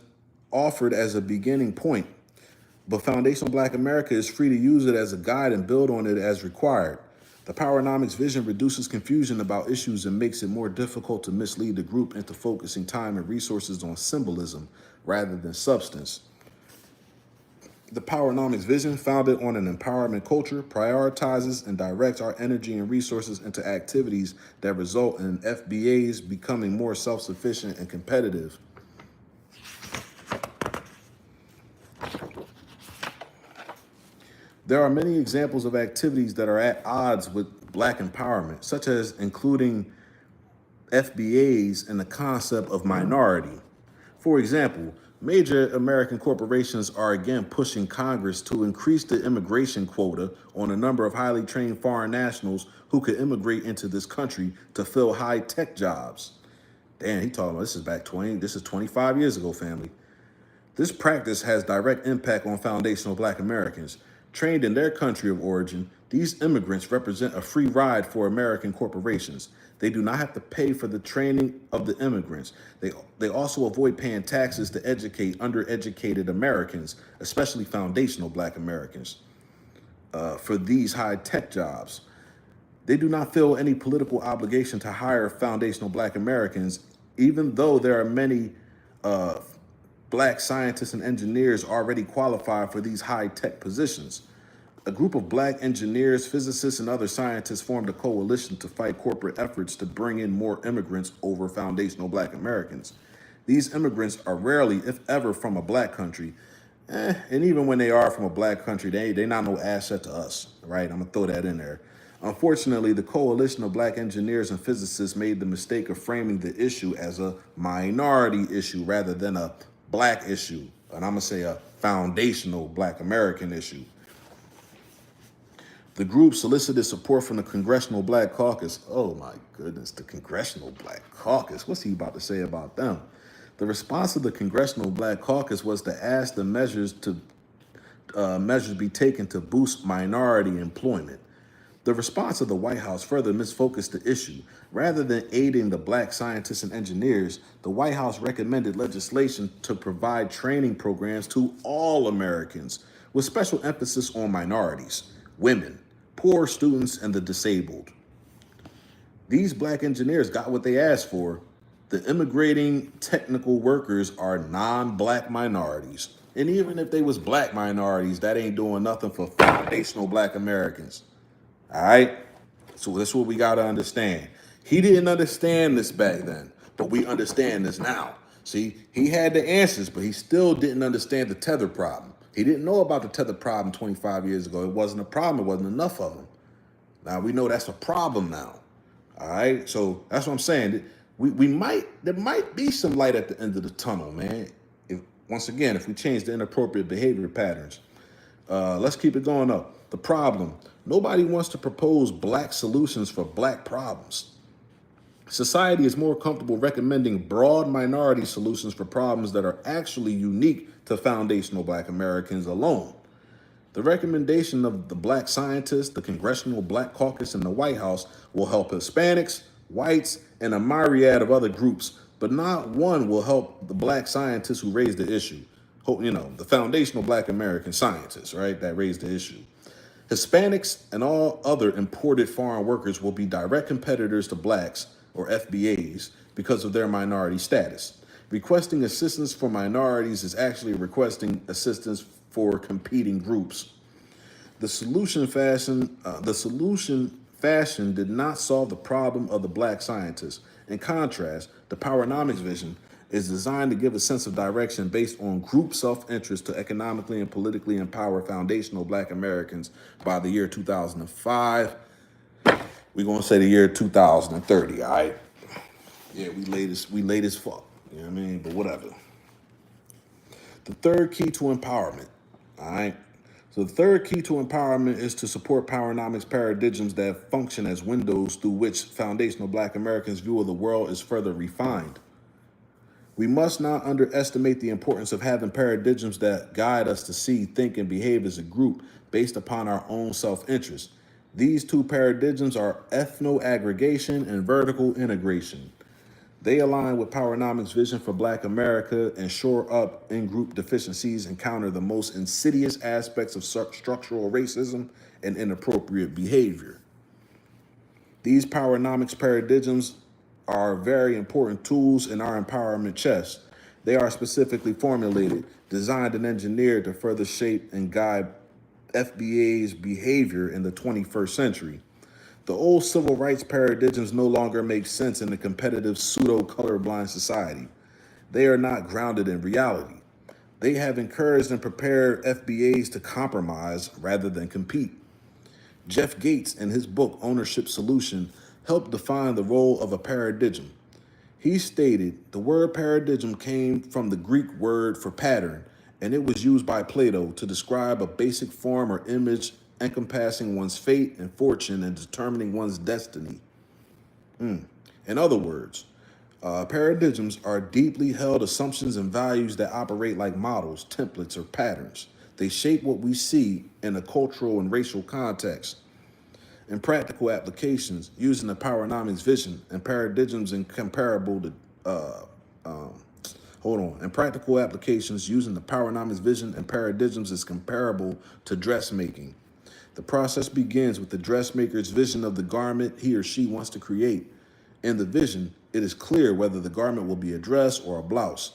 offered as a beginning point, but Foundational Black America is free to use it as a guide and build on it as required. The PowerNomics vision reduces confusion about issues and makes it more difficult to mislead the group into focusing time and resources on symbolism rather than substance. The PowerNomics vision, founded on an empowerment culture, prioritizes and directs our energy and resources into activities that result in FBAs becoming more self-sufficient and competitive. There are many examples of activities that are at odds with Black empowerment, such as including FBAs and the concept of minority. For example, major American corporations are again pushing Congress to increase the immigration quota on a number of highly trained foreign nationals who could immigrate into this country to fill high-tech jobs. Damn, he talking about this is 25 years ago, family. This practice has direct impact on foundational Black Americans. Trained in their country of origin, these immigrants represent a free ride for American corporations. They do not have to pay for the training of the immigrants. They also avoid paying taxes to educate undereducated Americans, especially foundational Black Americans, for these high-tech jobs. They do not feel any political obligation to hire foundational Black Americans, even though there are many Black scientists and engineers already qualified for these high-tech positions. A group of Black engineers, physicists, and other scientists formed a coalition to fight corporate efforts to bring in more immigrants over foundational Black Americans. These immigrants are rarely, if ever, from a Black country. And even when they are from a Black country, they're not no asset to us, right? I'm gonna throw that in there. Unfortunately, the coalition of Black engineers and physicists made the mistake of framing the issue as a minority issue rather than a Black issue, and I'm gonna say a foundational Black American issue. The group solicited support from the Congressional Black Caucus. Oh my goodness, the Congressional Black Caucus. What's he about to say about them? The response of the Congressional Black Caucus was to ask the measures be taken to boost minority employment. The response of the White House further misfocused the issue. Rather than aiding the Black scientists and engineers, the White House recommended legislation to provide training programs to all Americans, with special emphasis on minorities, women, poor students, and the disabled. These Black engineers got what they asked for. The immigrating technical workers are non-Black minorities. And even if they was Black minorities, that ain't doing nothing for foundational Black Americans. All right? So that's what we got to understand. He didn't understand this back then, but we understand this now. See, he had the answers, but he still didn't understand the tether problem. He didn't know about the tether problem 25 years ago. It wasn't a problem. It wasn't enough of them. Now we know that's a problem now. All right? So that's what I'm saying. There might be some light at the end of the tunnel, man. Once again, if we change the inappropriate behavior patterns. Let's keep it going up. The problem. Nobody wants to propose Black solutions for Black problems. Society is more comfortable recommending broad minority solutions for problems that are actually unique to foundational Black Americans alone. The recommendation of the Black scientists, the Congressional Black Caucus, and the White House will help Hispanics, whites, and a myriad of other groups, but not one will help the Black scientists who raised the issue. The foundational Black American scientists, right, that raised the issue. Hispanics and all other imported foreign workers will be direct competitors to Blacks, or FBAs, because of their minority status. Requesting assistance for minorities is actually requesting assistance for competing groups. The solution fashion did not solve the problem of the Black scientists. In contrast, the PowerNomics vision is designed to give a sense of direction based on group self-interest to economically and politically empower foundational Black Americans by the year 2005. We're gonna say the year 2030, all right? Yeah, we late as fuck. You know what I mean? But whatever. The third key to empowerment, all right? So the third key to empowerment is to support PowerNomics paradigms that function as windows through which foundational Black Americans' view of the world is further refined. We must not underestimate the importance of having paradigms that guide us to see, think, and behave as a group based upon our own self-interest. These two paradigms are ethno-aggregation and vertical integration. They align with PowerNomics' vision for Black America and shore up in-group deficiencies and counter the most insidious aspects of structural racism and inappropriate behavior. These PowerNomics paradigms are very important tools in our empowerment chest. They are specifically formulated, designed, and engineered to further shape and guide FBA's behavior in the 21st century. The old civil rights paradigms no longer make sense in a competitive pseudo-colorblind society. They are not grounded in reality. They have encouraged and prepared FBAs to compromise rather than compete. Jeff Gates, in his book Ownership Solution, helped define the role of a paradigm. He stated the word paradigm came from the Greek word for pattern, and it was used by Plato to describe a basic form or image encompassing one's fate and fortune and determining one's destiny. In other words, paradigms are deeply held assumptions and values that operate like models, templates, or patterns. They shape what we see in a cultural and racial context. In practical applications, using the PowerNomics vision and paradigms in comparable to, in practical applications, using the PowerNomics vision and paradigms is comparable to dressmaking. The process begins with the dressmaker's vision of the garment he or she wants to create. In the vision, it is clear whether the garment will be a dress or a blouse.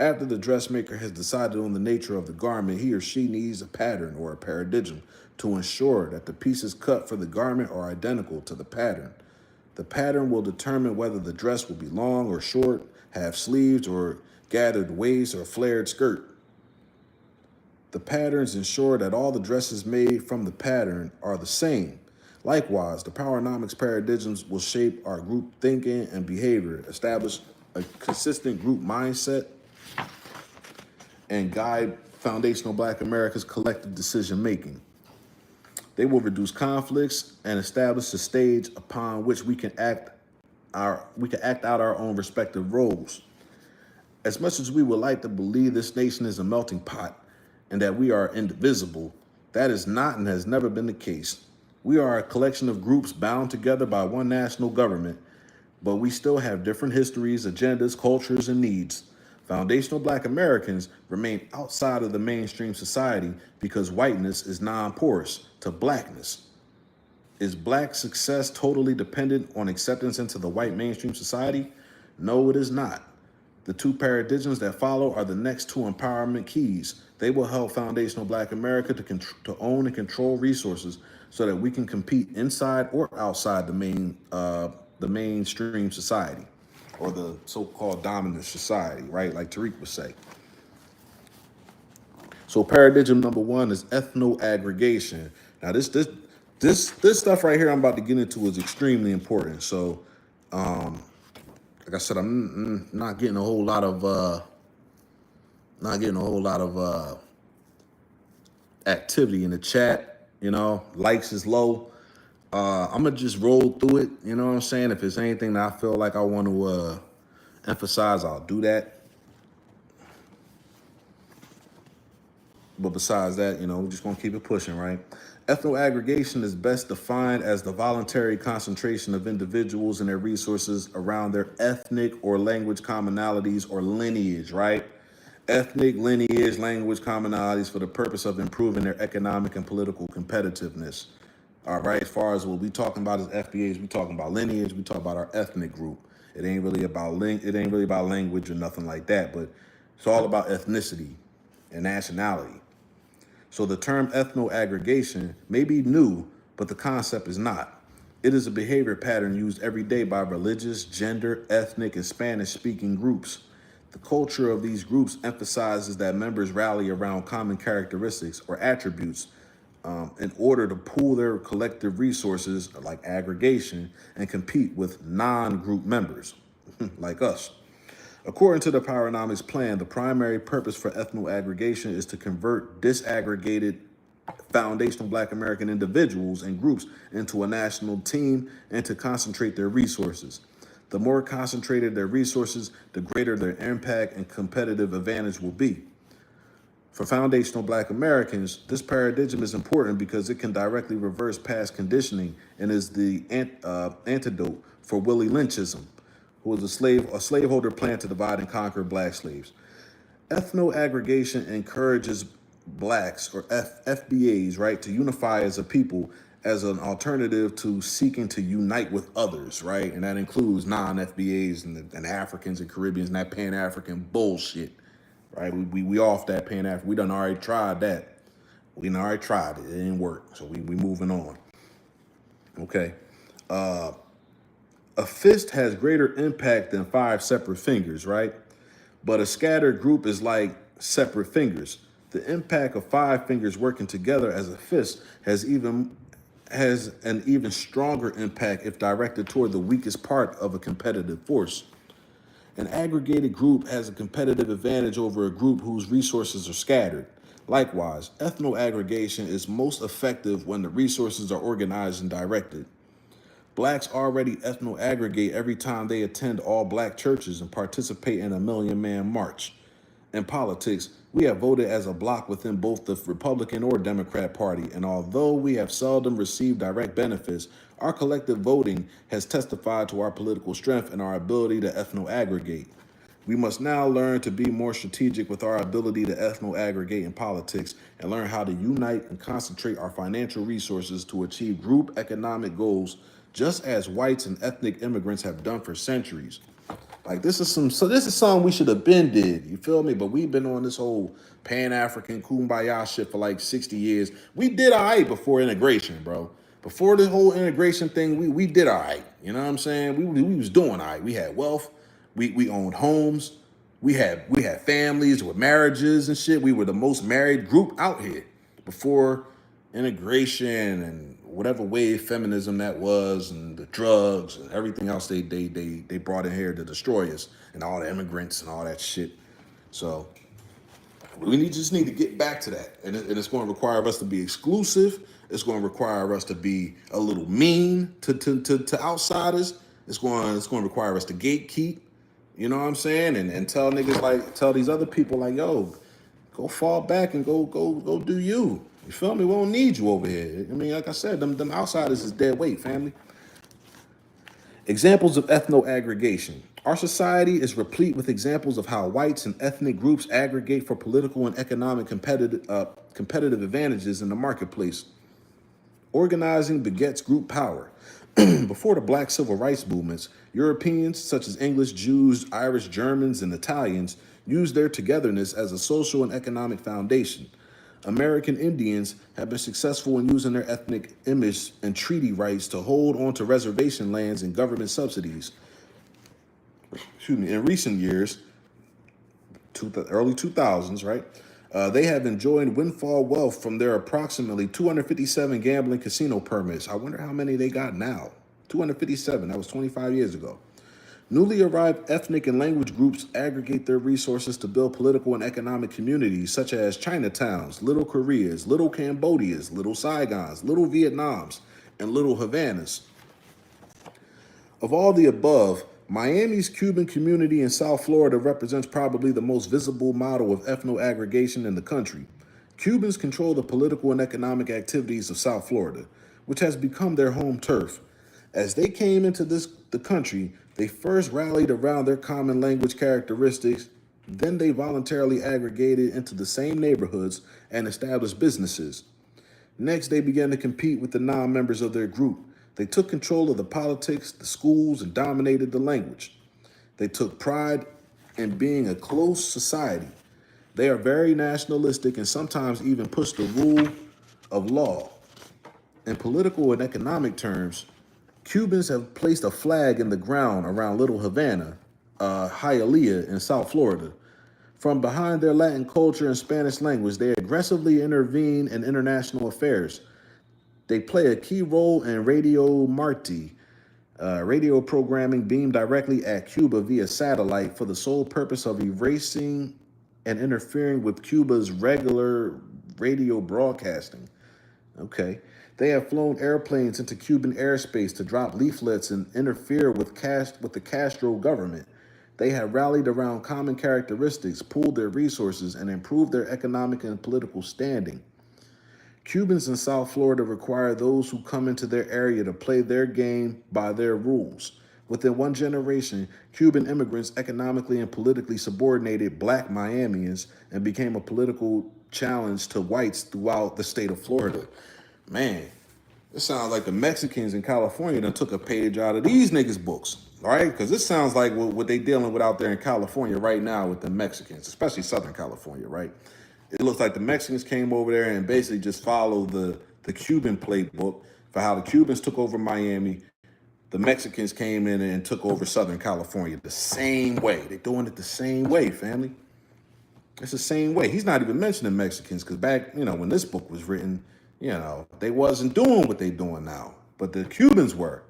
After the dressmaker has decided on the nature of the garment, he or she needs a pattern or a paradigm to ensure that the pieces cut for the garment are identical to the pattern. The pattern will determine whether the dress will be long or short, have sleeves or gathered waist or flared skirt. The patterns ensure that all the dresses made from the pattern are the same. Likewise, the PowerNomics paradigms will shape our group thinking and behavior, establish a consistent group mindset, and guide foundational Black America's collective decision making. They will reduce conflicts and establish a stage upon which we can act out our own respective roles. As much as we would like to believe this nation is a melting pot and that we are indivisible, that is not and has never been the case. We are a collection of groups bound together by one national government, but we still have different histories, agendas, cultures, and needs. Foundational Black Americans remain outside of the mainstream society because whiteness is non-porous to Blackness. Is Black success totally dependent on acceptance into the white mainstream society? No, it is not. The two paradigms that follow are the next two empowerment keys. They will help foundational Black America to own and control resources so that we can compete inside or outside the mainstream society, or the so-called dominant society, right? Like Tariq would say. So paradigm number one is ethno-aggregation. Now this stuff right here I'm about to get into is extremely important. So, like I said, I'm not getting a whole lot of activity in the chat. You know, likes is low. I'm gonna just roll through it. You know what I'm saying? If there's anything that I feel like I want to emphasize, I'll do that. But besides that, you know, we're just gonna keep it pushing, right? Ethno-aggregation is best defined as the voluntary concentration of individuals and their resources around their ethnic or language commonalities or lineage, right? Ethnic, lineage, language commonalities for the purpose of improving their economic and political competitiveness. All right, as far as what we talking about as FBAs, we talking about lineage, we talk about our ethnic group. It ain't really about language or nothing like that, but it's all about ethnicity and nationality. So the term ethno-aggregation may be new, but the concept is not. It is a behavior pattern used every day by religious, gender, ethnic, and Spanish-speaking groups. The culture of these groups emphasizes that members rally around common characteristics or attributes in order to pool their collective resources, like aggregation, and compete with non-group members, like us. According to the PowerNomics plan, the primary purpose for ethno-aggregation is to convert disaggregated foundational Black American individuals and groups into a national team and to concentrate their resources. The more concentrated their resources, the greater their impact and competitive advantage will be. For foundational Black Americans, this paradigm is important because it can directly reverse past conditioning and is the antidote for Willie Lynchism, who was a slaveholder plan to divide and conquer Black slaves. Ethno-aggregation encourages Blacks, or FBAs, right, to unify as a people as an alternative to seeking to unite with others, right? And that includes non-FBAs and Africans and Caribbeans and that Pan-African bullshit, right? We off that Pan-African. We done already tried that. We done already tried it. It didn't work. So we moving on. Okay. A fist has greater impact than 5 separate fingers, right? But a scattered group is like separate fingers. The impact of 5 fingers working together as a fist has an even stronger impact if directed toward the weakest part of a competitive force. An aggregated group has a competitive advantage over a group whose resources are scattered. Likewise, ethno-aggregation is most effective when the resources are organized and directed. Blacks already ethno-aggregate every time they attend all black churches and participate in a Million Man March. In politics, we have voted as a bloc within both the Republican or Democrat Party, and although we have seldom received direct benefits, our collective voting has testified to our political strength and our ability to ethno-aggregate. We must now learn to be more strategic with our ability to ethno-aggregate in politics and learn how to unite and concentrate our financial resources to achieve group economic goals, just as whites and ethnic immigrants have done for centuries. Like this is something we should have been did. You feel me? But we've been on this whole Pan-African kumbaya shit for like 60 years. We did all right before integration, bro. Before the whole integration thing, we did all right. You know what I'm saying? We was doing all right. We had wealth. We owned homes. We had families with marriages and shit. We were the most married group out here before integration and whatever wave feminism that was, and the drugs and everything else they brought in here to destroy us, and all the immigrants and all that shit. So just need to get back to that, and it's going to require us to be exclusive. It's going to require us to be a little mean to outsiders. It's going to require us to gatekeep. You know what I'm saying? And tell niggas, like, tell these other people, like, yo, go fall back and go do you. You feel me? We don't need you over here. I mean, like I said, them outsiders is dead weight, family. Examples of ethno-aggregation. Our society is replete with examples of how whites and ethnic groups aggregate for political and economic competitive advantages in the marketplace. Organizing begets group power. Before the black civil rights movements, Europeans such as English, Jews, Irish, Germans, and Italians used their togetherness as a social and economic foundation. American Indians have been successful in using their ethnic image and treaty rights to hold onto reservation lands and government subsidies. In recent years, early 2000s, right? They have enjoyed windfall wealth from their approximately 257 gambling casino permits. I wonder how many they got now. 257, that was 25 years ago. Newly arrived ethnic and language groups aggregate their resources to build political and economic communities such as Chinatowns, Little Koreas, Little Cambodias, Little Saigons, Little Vietnams, and Little Havanas. Of all the above, Miami's Cuban community in South Florida represents probably the most visible model of ethno-aggregation in the country. Cubans control the political and economic activities of South Florida, which has become their home turf. As they came into the country, they first rallied around their common language characteristics, then they voluntarily aggregated into the same neighborhoods and established businesses. Next, they began to compete with the non-members of their group. They took control of the politics, the schools, and dominated the language. They took pride in being a close society. They are very nationalistic and sometimes even push the rule of law. In political and economic terms, Cubans have placed a flag in the ground around Little Havana, Hialeah in South Florida. From behind their Latin culture and Spanish language, they aggressively intervene in international affairs. They play a key role in Radio Marti, radio programming beamed directly at Cuba via satellite for the sole purpose of erasing and interfering with Cuba's regular radio broadcasting. Okay. They have flown airplanes into Cuban airspace to drop leaflets and interfere with the Castro government. They have rallied around common characteristics, pooled their resources, and improved their economic and political standing. Cubans in South Florida require those who come into their area to play their game by their rules. Within one generation, Cuban immigrants economically and politically subordinated black Miamians and became a political challenge to whites throughout the state of Florida. Man, It sounds like the Mexicans in California done took a page out of these niggas' books, right? Because this sounds like what they dealing with out there in California right now with the Mexicans, especially Southern California, right? It looks like the Mexicans came over there and basically just followed the Cuban playbook for how the Cubans took over Miami. The Mexicans came in and took over Southern California the same way. They're doing it the same way, family. It's the same way. He's not even mentioning Mexicans because back, when this book was written, they wasn't doing what they doing now. But the Cubans were.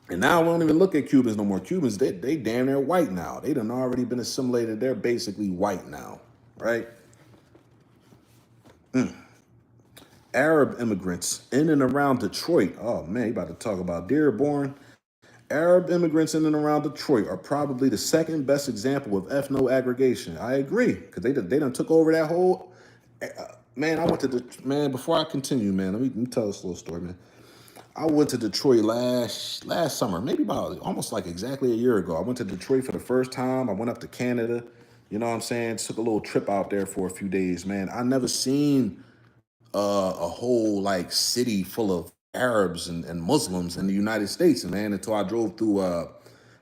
And now we don't even look at Cubans no more. Cubans, they damn near white now. They done already been assimilated. They're basically white now, right? Arab immigrants in and around Detroit. Oh man, you about to talk about Dearborn. Arab immigrants in and around Detroit are probably the second best example of ethno-aggregation. I agree, because they done took over that whole. Man, I went to man. Before I continue, man, let me tell this little story, man. I went to Detroit last summer, maybe about almost like exactly a year ago. I went to Detroit for the first time. I went up to Canada. You know what I'm saying? Took a little trip out there for a few days, man. I never seen a whole like city full of Arabs and Muslims in the United States, man, until I drove through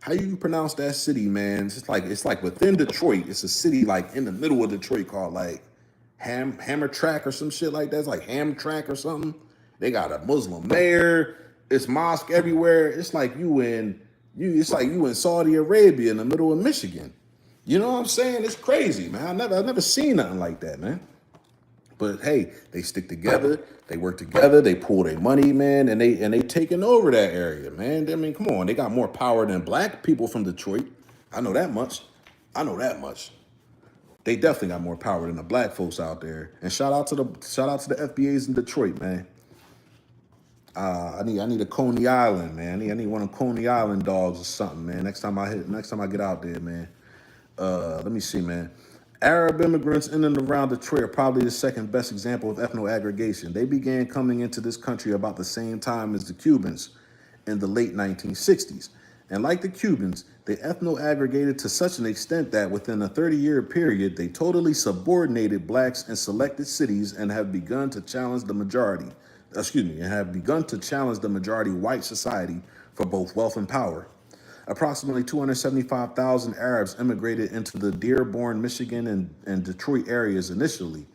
how you pronounce that city, man? It's like within Detroit. It's a city like in the middle of Detroit called like Hammertrack or some shit like that. It's like Hamtramck or something. They got a Muslim mayor. It's mosque everywhere. It's like it's like you in Saudi Arabia in the middle of Michigan. You know what I'm saying? It's crazy, man. I've never seen nothing like that, man. But hey, they stick together, they work together, they pool their money, man, and they taking over that area, man. I mean, come on, they got more power than black people from Detroit. I know that much. I know that much. They definitely got more power than the black folks out there. And shout out to the FBAs in Detroit, man. I need a Coney Island, man. I need one of Coney Island dogs or something, man. Next time I get out there, man. Let me see, man. Arab immigrants in and around Detroit are probably the second best example of ethno-aggregation. They began coming into this country about the same time as the Cubans in the late 1960s. And like the Cubans, they ethno-aggregated to such an extent that within a 30-year period, they totally subordinated blacks in selected cities and have begun to challenge the majority white society for both wealth and power. Approximately 275,000 Arabs immigrated into the Dearborn, Michigan, and Detroit areas initially.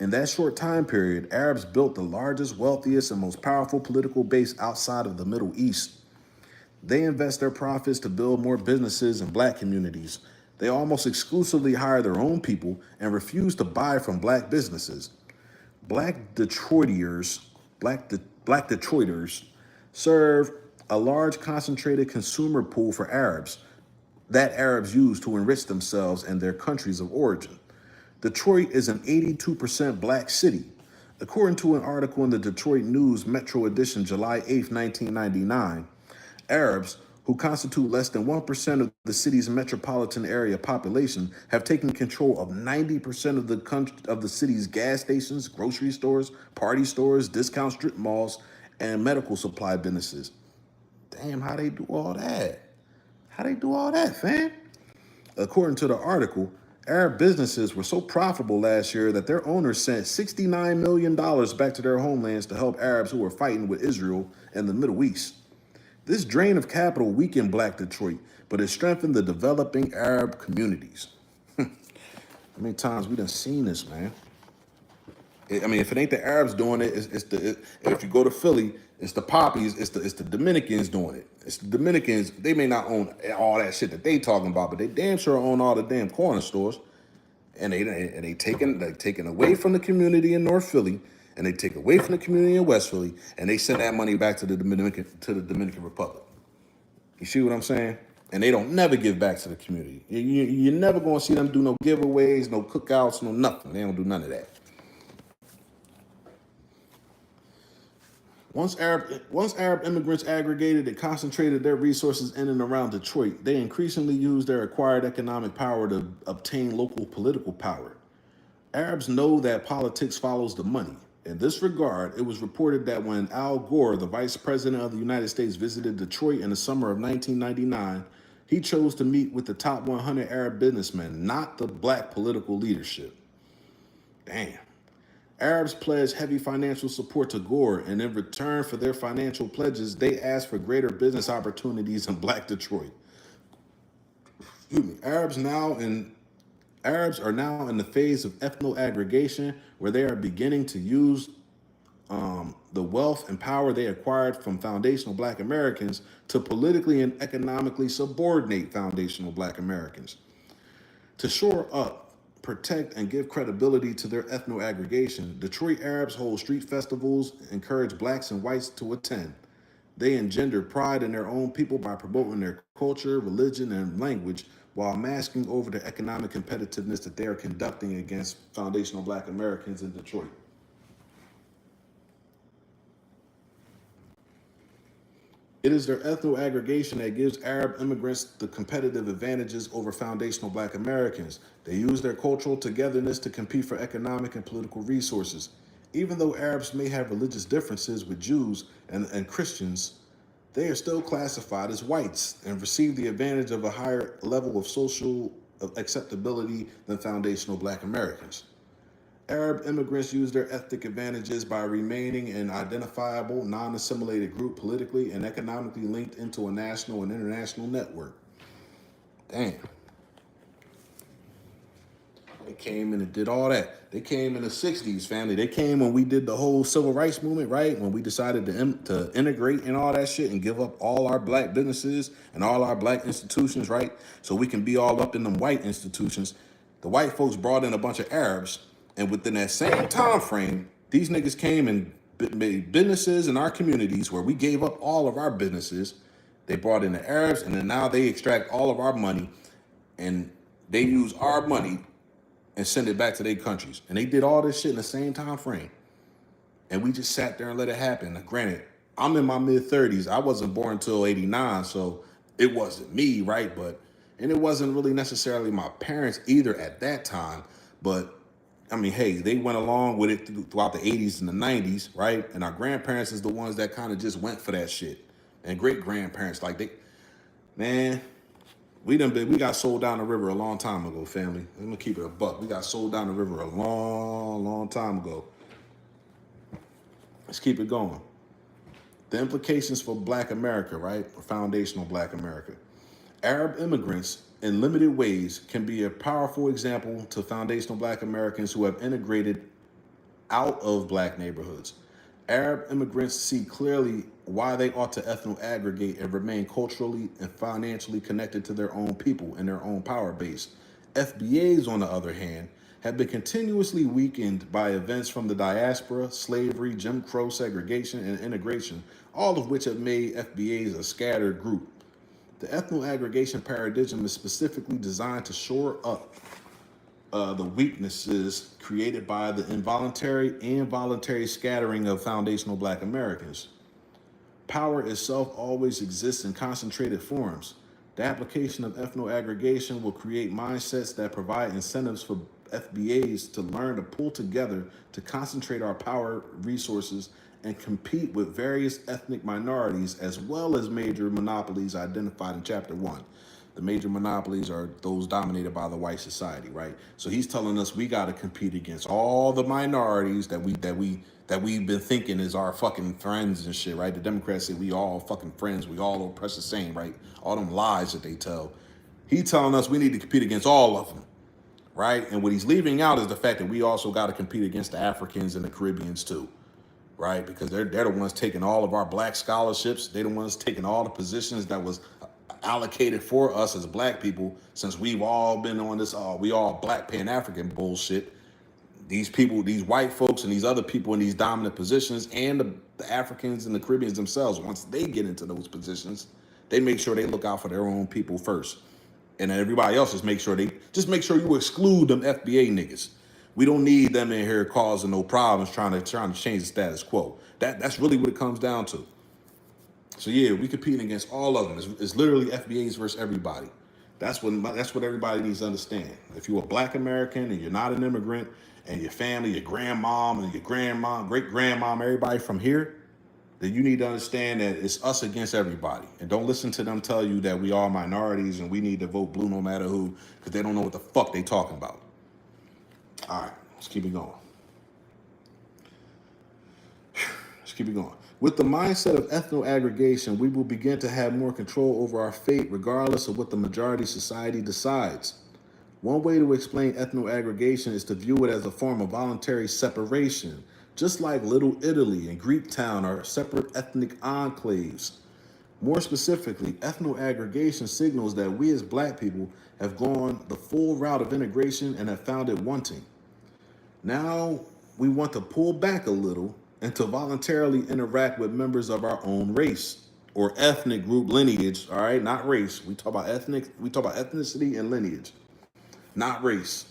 In that short time period, Arabs built the largest, wealthiest, and most powerful political base outside of the Middle East. They invest their profits to build more businesses in black communities. They almost exclusively hire their own people and refuse to buy from black businesses. Black Detroiters serve a large concentrated consumer pool for Arabs that Arabs use to enrich themselves and their countries of origin. Detroit is an 82% black city. According to an article in the Detroit News Metro Edition, July 8, 1999, Arabs, who constitute less than 1% of the city's metropolitan area population, have taken control of 90% of the city's gas stations, grocery stores, party stores, discount strip malls, and medical supply businesses. Damn, how they do all that? How they do all that, fam? According to the article, Arab businesses were so profitable last year that their owners sent $69 million back to their homelands to help Arabs who were fighting with Israel in the Middle East. This drain of capital weakened Black Detroit, but it strengthened the developing Arab communities. How many times we done seen this, man? I mean, if it ain't the Arabs doing it, if you go to Philly, it's the poppies, it's the Dominicans doing it. It's the Dominicans. They may not own all that shit that they talking about, but they damn sure own all the damn corner stores. And they taken away from the community in North Philly, and they take away from the community in West Philly, and they send that money back to the Dominican Republic. You see what I'm saying? And they don't never give back to the community. You're never gonna see them do no giveaways, no cookouts, no nothing. They don't do none of that. Once Arab immigrants aggregated and concentrated their resources in and around Detroit, they increasingly used their acquired economic power to obtain local political power. Arabs know that politics follows the money. In this regard, it was reported that when Al Gore, the vice president of the United States, visited Detroit in the summer of 1999, he chose to meet with the top 100 Arab businessmen, not the black political leadership. Damn. Arabs pledged heavy financial support to Gore, and in return for their financial pledges, they asked for greater business opportunities in Black Detroit. Excuse me. Arabs are now in the phase of ethno aggregation, where they are beginning to use the wealth and power they acquired from foundational Black Americans to politically and economically subordinate foundational Black Americans. To shore up, protect, and give credibility to their ethno aggregation, Detroit Arabs hold street festivals, encourage Blacks and whites to attend. They engender pride in their own people by promoting their culture, religion, and language while masking over the economic competitiveness that they are conducting against foundational Black Americans in Detroit. It is their ethno aggregation that gives Arab immigrants the competitive advantages over foundational Black Americans. They use their cultural togetherness to compete for economic and political resources. Even though Arabs may have religious differences with Jews and Christians, they are still classified as whites and receive the advantage of a higher level of social acceptability than foundational Black Americans. Arab immigrants use their ethnic advantages by remaining an identifiable, non-assimilated group politically and economically linked into a national and international network. Damn. They came in and did all that. They came in the 60s, family. They came when we did the whole civil rights movement, right? When we decided to integrate and all that shit and give up all our Black businesses and all our Black institutions, right? So we can be all up in them white institutions. The white folks brought in a bunch of Arabs, and within that same time frame, these niggas came and made businesses in our communities where we gave up all of our businesses. They brought in the Arabs, and then now they extract all of our money, and they use our money and send it back to their countries. And they did all this shit in the same time frame. And we just sat there and let it happen. Now, granted, I'm in my mid-30s. I wasn't born until 89, so it wasn't me, right? And it wasn't really necessarily my parents either at that time. But, I mean, hey, they went along with it throughout the 80s and the 90s, right? And our grandparents is the ones that kind of just went for that shit. And great-grandparents, man, we got sold down the river a long time ago, family. I'm gonna keep it a buck. We got sold down the river a long, long time ago. Let's keep it going. The implications for Black America, right? Or foundational Black America. Arab immigrants, in limited ways, can be a powerful example to foundational Black Americans who have integrated out of Black neighborhoods. Arab immigrants see clearly why they ought to ethno-aggregate and remain culturally and financially connected to their own people and their own power base. FBAs, on the other hand, have been continuously weakened by events from the diaspora, slavery, Jim Crow segregation, and integration, all of which have made FBAs a scattered group. The ethno-aggregation paradigm is specifically designed to shore up the weaknesses created by the involuntary and voluntary scattering of foundational Black Americans. Power itself always exists in concentrated forms. The application of ethno-aggregation will create mindsets that provide incentives for FBAs to learn to pull together to concentrate our power resources and compete with various ethnic minorities as well as major monopolies identified in Chapter 1. The major monopolies are those dominated by the white society, right? So he's telling us we got to compete against all the minorities that we've been thinking is our fucking friends and shit, right? The Democrats say we all fucking friends, we all oppress the same, right? All them lies that they tell. He telling us we need to compete against all of them, right? And what he's leaving out is the fact that we also got to compete against the Africans and the Caribbeans too, right? Because they're the ones taking all of our Black scholarships. They're the ones taking all the positions that was allocated for us as Black people, since we've all been on this we all Black Pan-African bullshit. These people, these white folks and these other people in these dominant positions, and the Africans and the Caribbeans themselves, once they get into those positions, they make sure they look out for their own people first. And then everybody else just make sure you exclude them FBA niggas. We don't need them in here causing no problems trying to change the status quo. That's really what it comes down to. So yeah, we compete against all of them. It's literally FBAs versus everybody. That's what everybody needs to understand. If you're a Black American and you're not an immigrant, and your family, your grandmom and your grandmom, great-grandmom, everybody from here, then you need to understand that it's us against everybody. And don't listen to them tell you that we are minorities and we need to vote blue no matter who, because they don't know what the fuck they talking about. All right, let's keep it going. keep it going. With the mindset of ethno-aggregation, we will begin to have more control over our fate regardless of what the majority society decides. One way to explain ethno-aggregation is to view it as a form of voluntary separation, just like Little Italy and Greek Town are separate ethnic enclaves. More specifically, ethno-aggregation signals that we as black people have gone the full route of integration and have found it wanting. Now we want to pull back a little and to voluntarily interact with members of our own race or ethnic group lineage, all right? Not race. We talk about ethnicity and lineage, not race.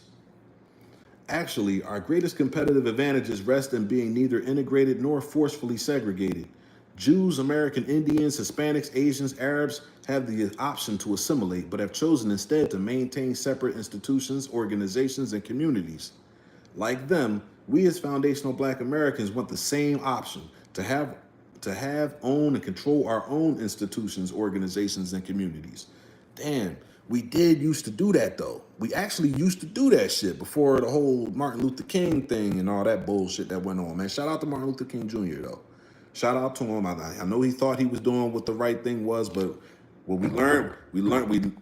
Actually, our greatest competitive advantages rest in being neither integrated nor forcefully segregated. Jews, American Indians, Hispanics, Asians, Arabs have the option to assimilate, but have chosen instead to maintain separate institutions, organizations, and communities. Like them, we as foundational black Americans want the same option to have, own, and control our own institutions, organizations, and communities. Damn, we did used to do that though. We actually used to do that shit before the whole Martin Luther King thing and all that bullshit that went on, man. Shout out to Martin Luther King Jr. though. Shout out to him. I know he thought he was doing what the right thing was, but what we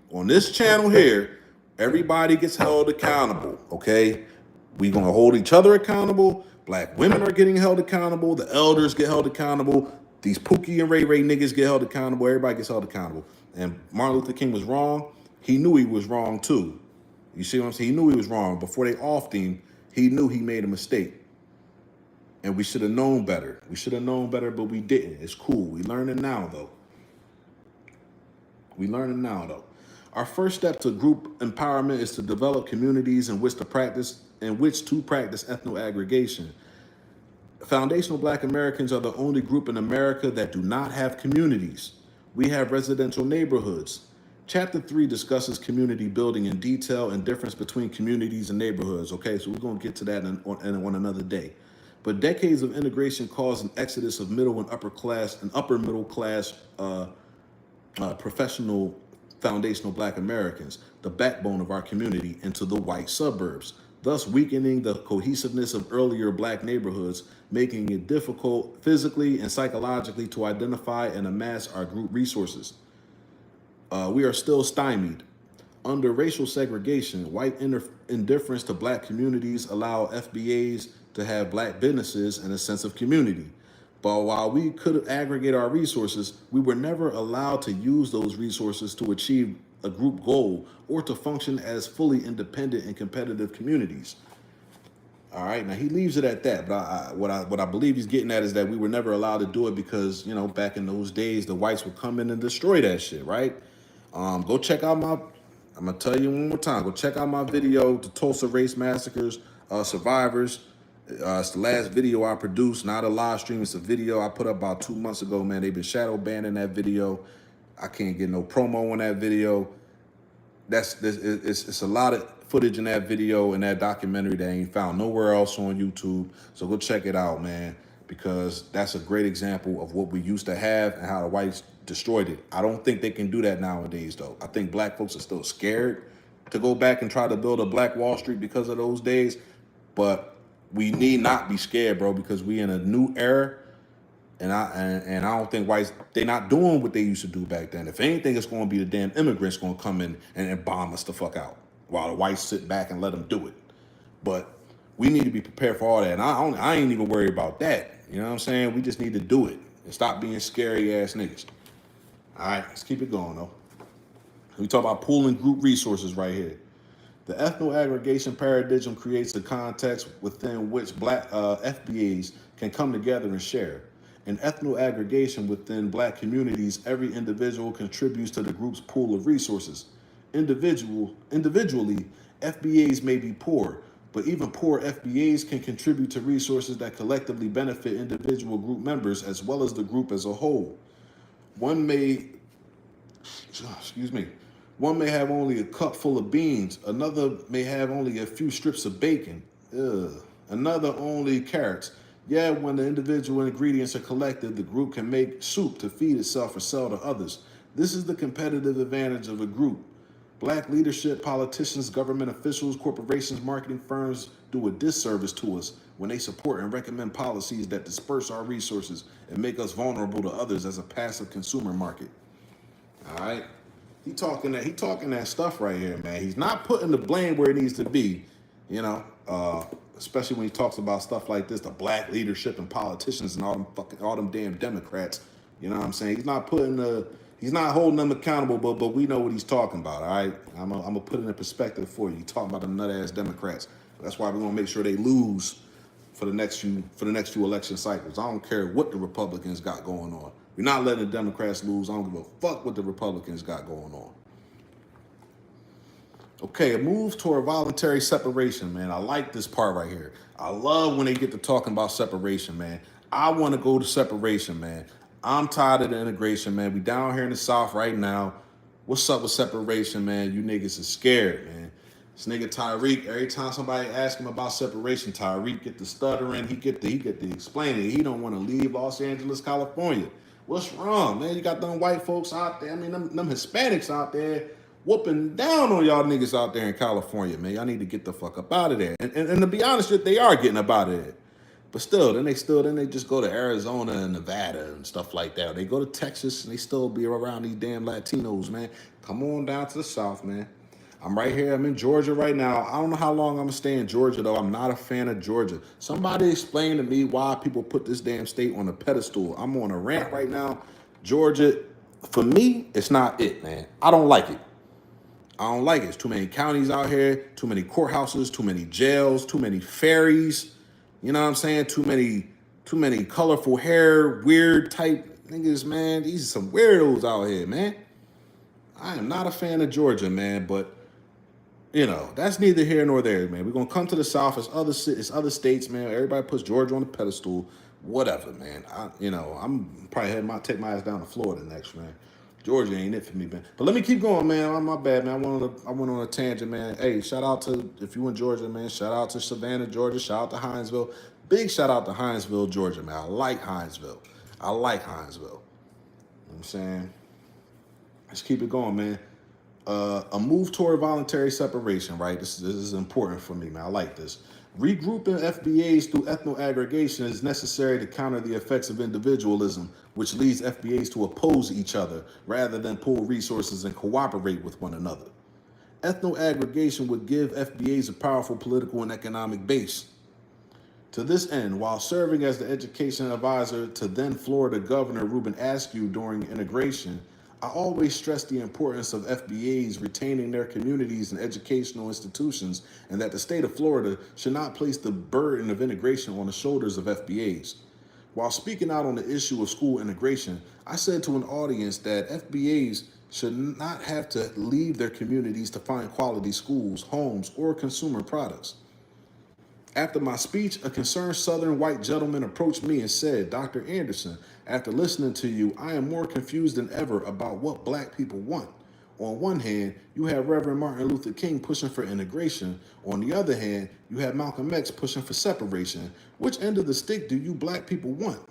on this channel here, everybody gets held accountable, okay? We gonna hold each other accountable. Black women are getting held accountable. The elders get held accountable. These Pookie and Ray Ray niggas get held accountable. Everybody gets held accountable. And Martin Luther King was wrong. He knew he was wrong too. You see what I'm saying? He knew he was wrong. Before they offed him, he knew he made a mistake. And we should have known better. We should have known better, but we didn't. It's cool. We learning now though. Our first step to group empowerment is to develop communities in which to practice ethno-aggregation. Foundational Black Americans are the only group in America that do not have communities. We have residential neighborhoods. Chapter 3 discusses community building in detail and difference between communities and neighborhoods. Okay, so we're going to get to that on another day. But decades of integration caused an exodus of middle and upper middle class professional foundational Black Americans, the backbone of our community, into the white suburbs, thus weakening the cohesiveness of earlier Black neighborhoods, making it difficult physically and psychologically to identify and amass our group resources. We are still stymied. Under racial segregation, white indifference to Black communities allow FBAs to have Black businesses and a sense of community. But while we could aggregate our resources, we were never allowed to use those resources to achieve a group goal or to function as fully independent and competitive communities. All right, now he leaves it at that, but what I believe he's getting at is that we were never allowed to do it because, you know, back in those days, the whites would come in and destroy that shit, right? Go check out I'm gonna tell you one more time, go check out my video, The Tulsa Race Massacres, Survivors. It's the last video I produced, not a live stream. It's a video I put up about 2 months ago, man. They've been shadow banning that video. I can't get no promo on that video. It's a lot of footage in that video and that documentary that ain't found nowhere else on YouTube. So go check it out, man, because that's a great example of what we used to have and how the whites destroyed it. I don't think they can do that nowadays, though. I think Black folks are still scared to go back and try to build a Black Wall Street because of those days. But we need not be scared, bro, because we in a new era. And I don't think whites, they not doing what they used to do back then. If anything, it's going to be the damn immigrants going to come in and bomb us the fuck out while the whites sit back and let them do it. But we need to be prepared for all that. And I ain't even worried about that. You know what I'm saying? We just need to do it and stop being scary ass niggas. All right, let's keep it going, though. We talk about pooling group resources right here. The ethno-aggregation paradigm creates a context within which Black FBAs can come together and share. In ethno-aggregation within Black communities, every individual contributes to the group's pool of resources. Individually, FBAs may be poor, but even poor FBAs can contribute to resources that collectively benefit individual group members as well as the group as a whole. One may have only a cup full of beans. Another may have only a few strips of bacon. Another only carrots. Yeah, when the individual ingredients are collected, the group can make soup to feed itself or sell to others. This is the competitive advantage of a group. Black leadership, politicians, government officials, corporations, marketing firms do a disservice to us when they support and recommend policies that disperse our resources and make us vulnerable to others as a passive consumer market. All right? He talking that stuff right here, man. He's not putting the blame where it needs to be, you know, especially when he talks about stuff like this, the black leadership and politicians and all them damn Democrats. You know what I'm saying? He's not holding them accountable, but we know what he's talking about. All right, I'm gonna put it in perspective for you. He's talking about the nut ass Democrats. That's why we're gonna make sure they lose for the next few election cycles. I don't care what the Republicans got going on. We're not letting the Democrats lose. I don't give a fuck what the Republicans got going on. Okay, a move toward voluntary separation, man. I like this part right here. I love when they get to talking about separation, man. I want to go to separation, man. I'm tired of the integration, man. We down here in the South right now. What's up with separation, man? You niggas are scared, man. This nigga Tyreek, every time somebody asks him about separation, Tyreek get the stuttering. He get the explaining. He don't want to leave Los Angeles, California. What's wrong, man? You got them white folks out there. I mean, them Hispanics out there whooping down on y'all niggas out there in California, man. Y'all need to get the fuck up out of there. And to be honest, they are getting up out of there. But still, then they just go to Arizona and Nevada and stuff like that. They go to Texas and they still be around these damn Latinos, man. Come on down to the South, man. I'm right here. I'm in Georgia right now. I don't know how long I'm gonna stay in Georgia, though. I'm not a fan of Georgia. Somebody explain to me why people put this damn state on a pedestal. I'm on a rant right now. Georgia, for me, it's not it, man. I don't like it. I don't like it. It's too many counties out here, too many courthouses, too many jails, too many ferries. You know what I'm saying? Too many colorful hair, weird type niggas, man. These are some weirdos out here, man. I am not a fan of Georgia, man, but you know, that's neither here nor there, man. We're gonna come to the South. It's other states, man. Everybody puts Georgia on the pedestal. Whatever, man. I'm probably take my ass down to Florida next, man. Georgia ain't it for me, man. But let me keep going, man. My bad, man. I went on a tangent, man. Hey, shout out to, if you in Georgia, man, shout out to Savannah, Georgia. Shout out to Hinesville. Big shout out to Hinesville, Georgia, man. I like Hinesville. You know what I'm saying? Let's keep it going, man. A move toward voluntary separation, right? This is important for me, man. I like this. Regrouping FBAs through ethno-aggregation is necessary to counter the effects of individualism, which leads FBAs to oppose each other rather than pool resources and cooperate with one another. Ethno-aggregation would give FBAs a powerful political and economic base. To this end, while serving as the education advisor to then Florida Governor Ruben Askew during integration, I always stress the importance of FBAs retaining their communities and educational institutions, and that the state of Florida should not place the burden of integration on the shoulders of FBAs. While speaking out on the issue of school integration, I said to an audience that FBAs should not have to leave their communities to find quality schools, homes, or consumer products. After my speech, a concerned Southern white gentleman approached me and said, "Dr. Anderson, after listening to you, I am more confused than ever about what black people want. On one hand, you have Reverend Martin Luther King pushing for integration. On the other hand, you have Malcolm X pushing for separation. Which end of the stick do you black people want?"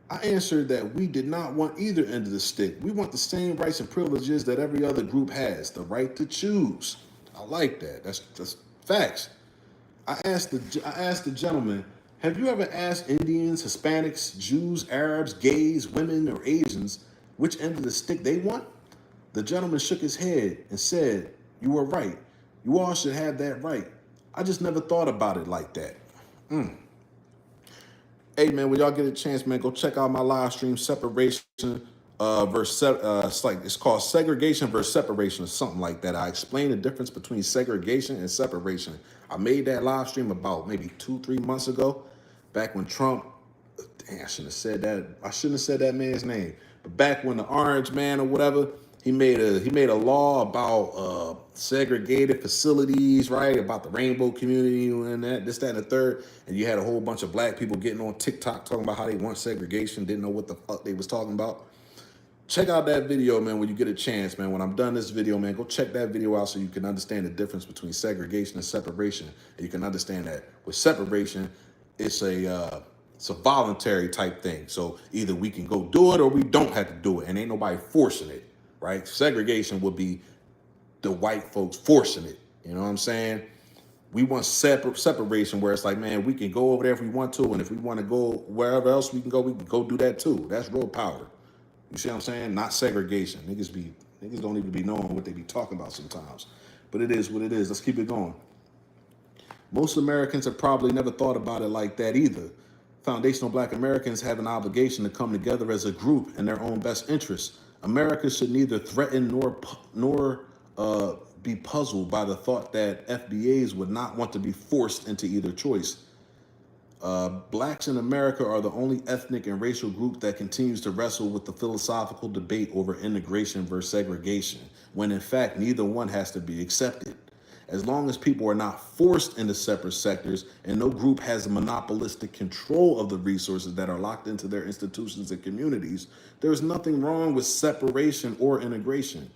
I answered that we did not want either end of the stick. We want the same rights and privileges that every other group has, the right to choose. I like that. That's facts. I asked the gentleman, "Have you ever asked Indians, Hispanics, Jews, Arabs, gays, women, or Asians which end of the stick they want?" The gentleman shook his head and said, "You are right. You all should have that right. I just never thought about it like that." Hey, man, when y'all get a chance, man, go check out my live stream, Separation it's called Segregation versus Separation or something like that. I explain the difference between segregation and separation. I made that live stream about maybe 2-3 months ago, back when Trump, I shouldn't have said that. I shouldn't have said that man's name. But back when the Orange Man or whatever, he made a law about segregated facilities, right? About the rainbow community and this, that, and the third. And you had a whole bunch of black people getting on TikTok talking about how they want segregation, didn't know what the fuck they was talking about. Check out that video, man, when you get a chance, man. When I'm done this video, man, go check that video out so you can understand the difference between segregation and separation. And you can understand that with separation, it's a voluntary type thing. So either we can go do it or we don't have to do it, and ain't nobody forcing it, right? Segregation would be the white folks forcing it. You know what I'm saying? We want separation where it's like, man, we can go over there if we want to, and if we want to go wherever else we can go do that too. That's real power. You see what I'm saying? Not segregation. Niggas don't even be knowing what they be talking about sometimes. But it is what it is. Let's keep it going. Most Americans have probably never thought about it like that either. Foundational Black Americans have an obligation to come together as a group in their own best interests. America should neither threaten nor be puzzled by the thought that FBAs would not want to be forced into either choice. Blacks in America are the only ethnic and racial group that continues to wrestle with the philosophical debate over integration versus segregation, when in fact neither one has to be accepted. As long as people are not forced into separate sectors and no group has monopolistic control of the resources that are locked into their institutions and communities, there is nothing wrong with separation or integration.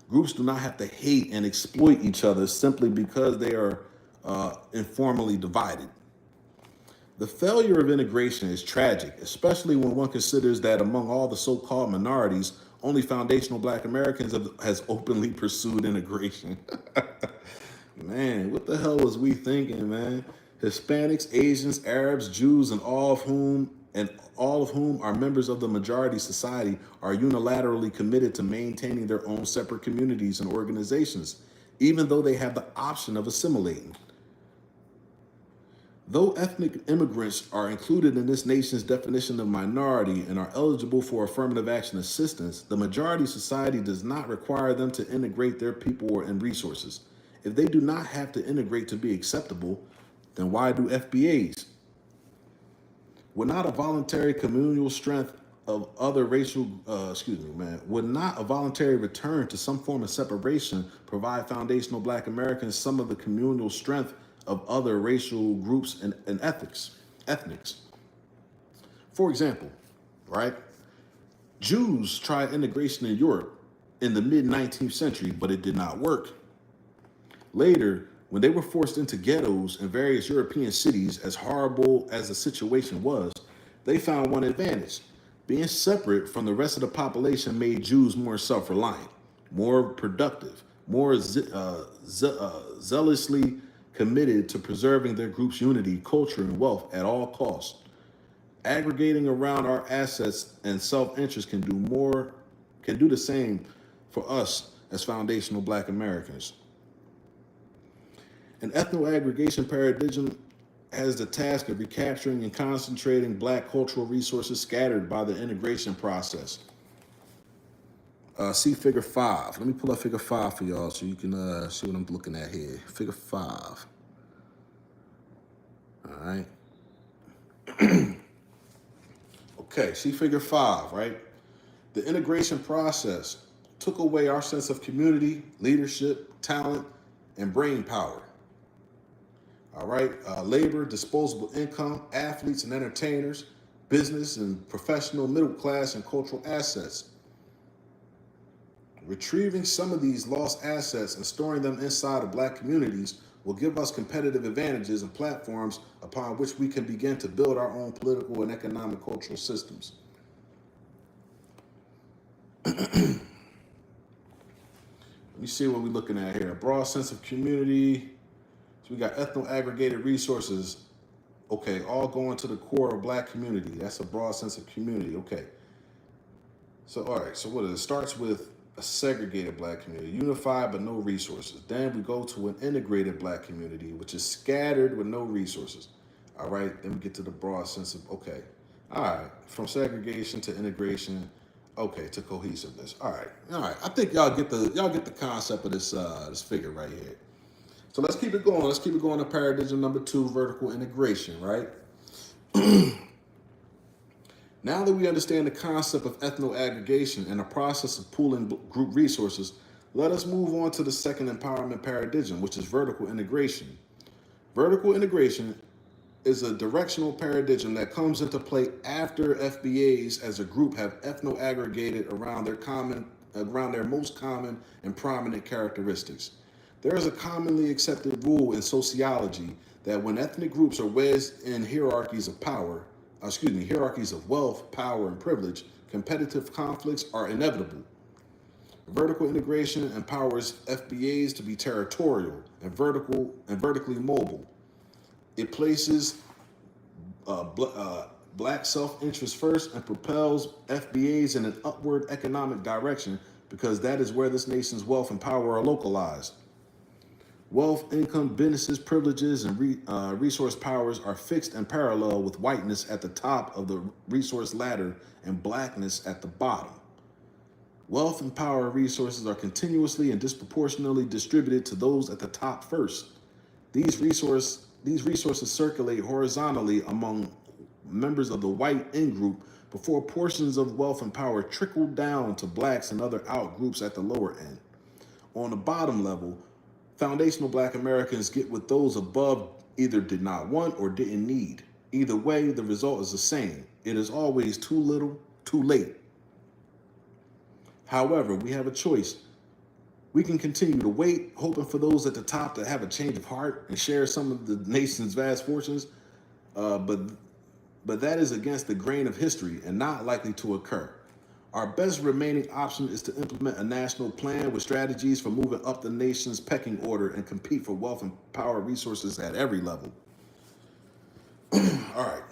Groups do not have to hate and exploit each other simply because they are informally divided. The failure of integration is tragic, especially when one considers that among all the so-called minorities, only foundational Black Americans has openly pursued integration. Man, what the hell was we thinking, man? Hispanics, Asians, Arabs, Jews, and all of whom are members of the majority society are unilaterally committed to maintaining their own separate communities and organizations, even though they have the option of assimilating. Though ethnic immigrants are included in this nation's definition of minority and are eligible for affirmative action assistance, the majority society does not require them to integrate their people and resources. If they do not have to integrate to be acceptable, then why do FBAs? Would not a voluntary communal strength of other racial, would not a voluntary return to some form of separation provide foundational Black Americans some of the communal strength of other racial groups and ethnics? For example, right? Jews tried integration in Europe in the mid-19th century, but it did not work. Later, when they were forced into ghettos in various European cities, as horrible as the situation was, they found one advantage. Being separate from the rest of the population made Jews more self-reliant, more productive, more zealously committed to preserving their group's unity, culture, and wealth at all costs. Aggregating around our assets and self-interest can do the same for us as foundational Black Americans. An ethno-aggregation paradigm has the task of recapturing and concentrating Black cultural resources scattered by the integration process. See figure 5. Let me pull up figure 5 for y'all so you can see what I'm looking at here. Figure 5. All right. Okay, see figure 5, right? The integration process took away our sense of community, leadership, talent, and brain power. All right, labor, disposable income, athletes and entertainers, business and professional, middle class and cultural assets. Retrieving some of these lost assets and storing them inside of Black communities will give us competitive advantages and platforms upon which we can begin to build our own political and economic cultural systems. Let me see what we're looking at here. A broad sense of community. So we got ethno-aggregated resources. Okay, all going to the core of Black community. That's a broad sense of community. Okay. So, all right. So what is it? It starts with a segregated Black community, unified but no resources. Then we go to an integrated Black community, which is scattered with no resources. All right. Then we get to the broad sense of, okay. All right. From segregation to integration. Okay, to cohesiveness. All right. I think y'all get the concept of this figure right here. So let's keep it going. Let's keep it going to paradigm number 2, vertical integration, right? Now that we understand the concept of ethno-aggregation and the process of pooling group resources, let us move on to the second empowerment paradigm, which is vertical integration. Vertical integration is a directional paradigm that comes into play after FBAs as a group have ethno-aggregated around their most common and prominent characteristics. There is a commonly accepted rule in sociology that when ethnic groups are wedged in hierarchies of wealth, power, and privilege, competitive conflicts are inevitable. Vertical integration empowers FBAs to be territorial and vertically mobile. It places black self-interest first and propels FBAs in an upward economic direction because that is where this nation's wealth and power are localized. Wealth, income, businesses, privileges, and resource powers are fixed and parallel with whiteness at the top of the resource ladder and blackness at the bottom. Wealth and power resources are continuously and disproportionately distributed to those at the top first. These resources circulate horizontally among members of the white in-group before portions of wealth and power trickle down to blacks and other out-groups at the lower end. On the bottom level, foundational black Americans get what those above either did not want or didn't need. Either way, the result is the same. It is always too little, too late. However, we have a choice. We can continue to wait, hoping for those at the top to have a change of heart and share some of the nation's vast fortunes, but that is against the grain of history and not likely to occur. Our best remaining option is to implement a national plan with strategies for moving up the nation's pecking order and compete for wealth and power resources at every level. All right,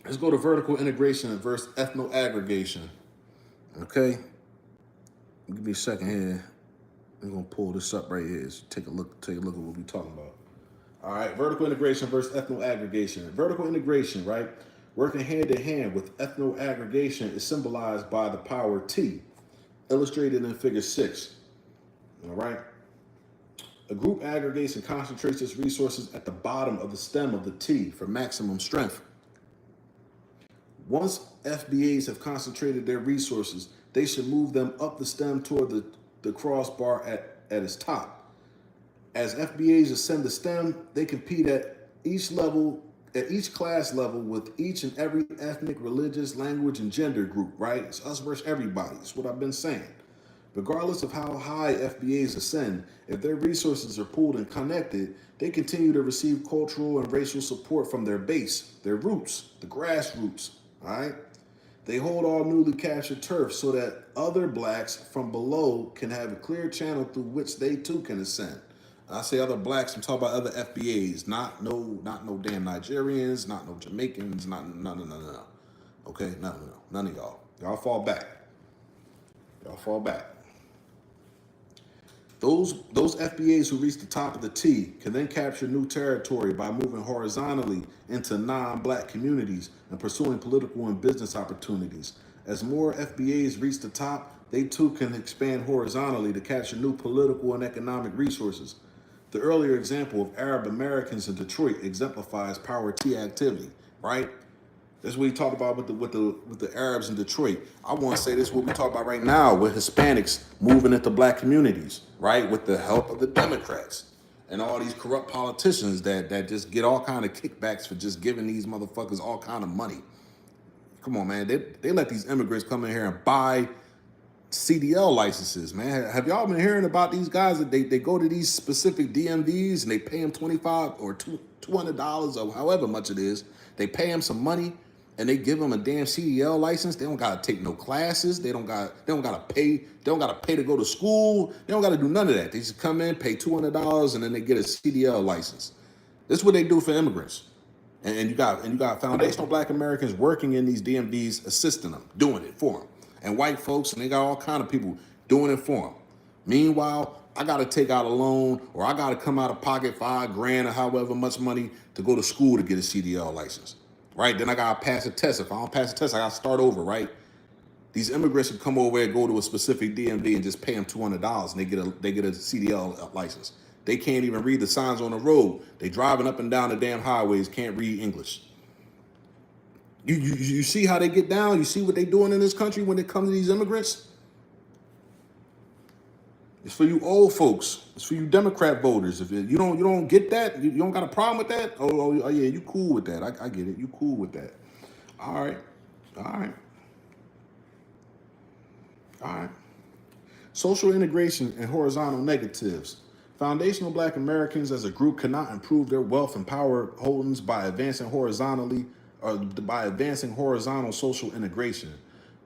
let's go to vertical integration versus ethno-aggregation. Okay, give me a second here. I'm gonna pull this up right here. So take a look at what we're talking about. All right, vertical integration versus ethno-aggregation. Vertical integration, right? Working hand in hand with ethno-aggregation is symbolized by the power T, illustrated in figure 6. All right. A group aggregates and concentrates its resources at the bottom of the stem of the T for maximum strength. Once FBAs have concentrated their resources, they should move them up the stem toward the crossbar at its top. As FBAs ascend the stem, they compete at each class level with each and every ethnic, religious, language, and gender group, right? It's us versus everybody. It's what I've been saying. Regardless of how high FBAs ascend, if their resources are pooled and connected, they continue to receive cultural and racial support from their base, their roots, the grassroots, all right? They hold all newly captured turf so that other blacks from below can have a clear channel through which they too can ascend. I say other blacks, I'm talking about other FBAs, not no damn Nigerians, not no Jamaicans, no. Okay, no, none of y'all. Y'all fall back. Those FBAs who reach the top of the T can then capture new territory by moving horizontally into non-black communities and pursuing political and business opportunities. As more FBAs reach the top, they too can expand horizontally to capture new political and economic resources. The earlier example of Arab Americans in Detroit exemplifies power T activity, right? That's what we talked about with the Arabs in Detroit. I want to say this is what we talk about right now with Hispanics moving into black communities, right? With the help of the Democrats and all these corrupt politicians that just get all kind of kickbacks for just giving these motherfuckers all kind of money. Come on, man. They let these immigrants come in here and buy CDL licenses, man. Have y'all been hearing about these guys that they go to these specific DMVs and they pay them $25 or $200 or however much it is. They pay them some money and they give them a damn CDL license. They don't gotta take no classes. They don't gotta pay. They don't gotta pay to go to school. They don't gotta do none of that. They just come in, pay $200, and then they get a CDL license. This is what they do for immigrants. And you got foundational black Americans working in these DMVs, assisting them, doing it for them. And white folks, and they got all kind of people doing it for them. Meanwhile, I got to take out a loan or I got to come out of pocket $5,000 or however much money to go to school to get a CDL license, right? Then I got to pass a test. If I don't pass a test, I got to start over, right? These immigrants would come over and go to a specific DMV and just pay them $200 and they get a CDL license. They can't even read the signs on the road. They driving up and down the damn highways, can't read English. You see how they get down? You see what they doing in this country when it comes to these immigrants? It's for you old folks. It's for you Democrat voters. If you don't get that, you don't got a problem with that. Oh yeah, you cool with that. I get it. You cool with that. All right. Social integration and horizontal negatives. Foundational black Americans as a group cannot improve their wealth and power holdings by advancing horizontal social integration.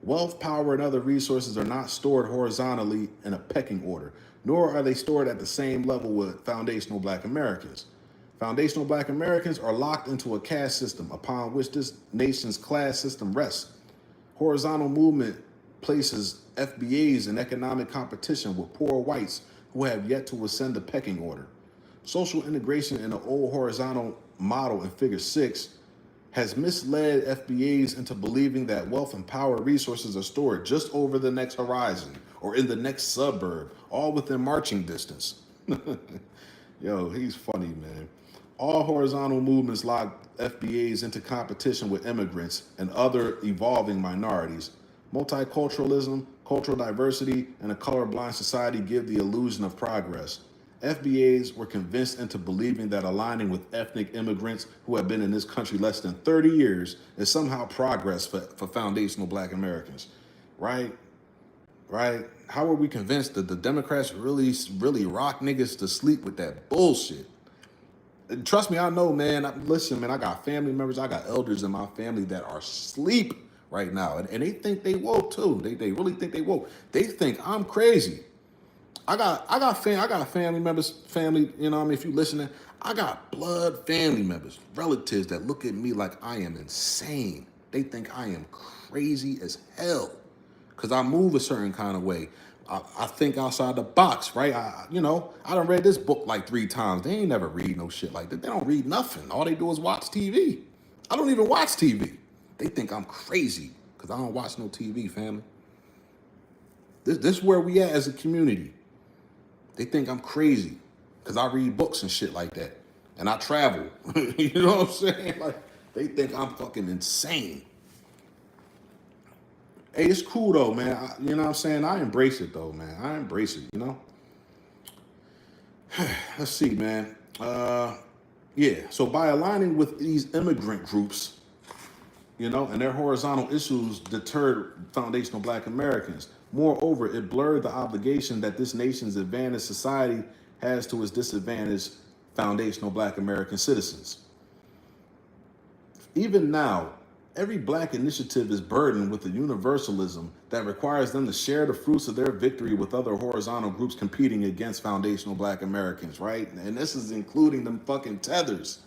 Wealth, power, and other resources are not stored horizontally in a pecking order, nor are they stored at the same level with foundational black Americans. Foundational black Americans are locked into a caste system upon which this nation's class system rests. Horizontal movement places FBAs in economic competition with poor whites who have yet to ascend the pecking order. Social integration in the old horizontal model in Figure 6 has misled FBAs into believing that wealth and power resources are stored just over the next horizon or in the next suburb, all within marching distance. Yo, he's funny, man. All horizontal movements lock FBAs into competition with immigrants and other evolving minorities. Multiculturalism, cultural diversity, and a colorblind society give the illusion of progress. FBAs were convinced into believing that aligning with ethnic immigrants who have been in this country less than 30 years is somehow progress for foundational black Americans. Right? Right? How are we convinced that the Democrats really rock niggas to sleep with that bullshit? Trust me, I know, man. Listen, man, I got family members, I got elders in my family that are asleep right now. And they think they woke too. They really think they woke. They think I'm crazy. I got family members, you know what I mean, if you listening, I got blood family members, relatives that look at me like I am insane. They think I am crazy as hell because I move a certain kind of way. I think outside the box, right? I done read this book like 3 times. They ain't never read no shit like that. They don't read nothing. All they do is watch TV. I don't even watch TV. They think I'm crazy because I don't watch no TV, family. This is where we at as a community. They think I'm crazy because I read books and shit like that. And I travel. You know what I'm saying? Like, they think I'm fucking insane. Hey, it's cool though, man. You know what I'm saying? I embrace it though, man. I embrace it, you know? Let's see, man. Yeah, so by aligning with these immigrant groups, you know, and their horizontal issues deterred foundational black Americans. Moreover, it blurred the obligation that this nation's advantaged society has to its disadvantaged foundational black American citizens. Even now, every black initiative is burdened with a universalism that requires them to share the fruits of their victory with other horizontal groups competing against foundational black Americans, right? And this is including them fucking tethers,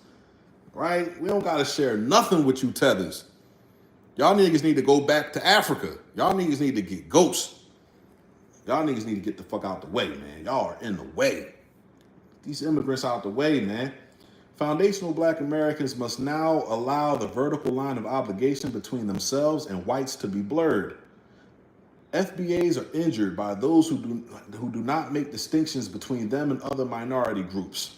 right? We don't gotta share nothing with you tethers. Y'all niggas need to go back to Africa. Y'all niggas need to get ghosts. Y'all niggas need to get the fuck out the way, man. Y'all are in the way. These immigrants out the way, man. Foundational black Americans must now allow the vertical line of obligation between themselves and whites to be blurred. FBAs are injured by those who do not make distinctions between them and other minority groups.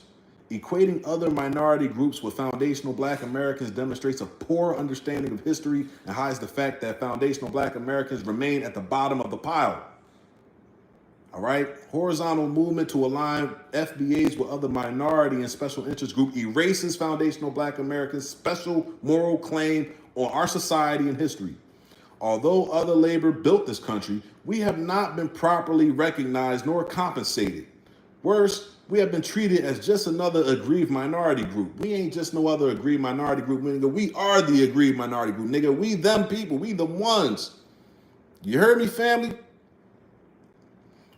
Equating other minority groups with foundational black Americans demonstrates a poor understanding of history and hides the fact that foundational black Americans remain at the bottom of the pile. All right? Horizontal movement to align FBAs with other minority and special interest group erases foundational black Americans' special moral claim on our society and history. Although other labor built this country, we have not been properly recognized nor compensated. Worse, we have been treated as just another aggrieved minority group. We ain't just no other aggrieved minority group, nigga. We are the aggrieved minority group, nigga. We them people. We the ones. You heard me, family?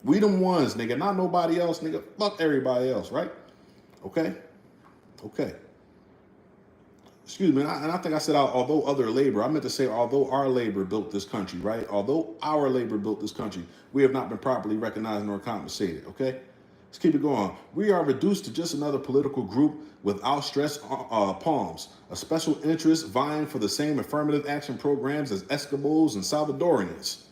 We them ones, nigga. Not nobody else, nigga. Fuck everybody else, right? Okay? Okay. Excuse me, and I think I said although other labor, I meant to say although our labor built this country, right? Although our labor built this country, we have not been properly recognized nor compensated, okay? Let's keep it going. We are reduced to just another political group with outstretched palms, a special interest vying for the same affirmative action programs as Eskimos and Salvadorians.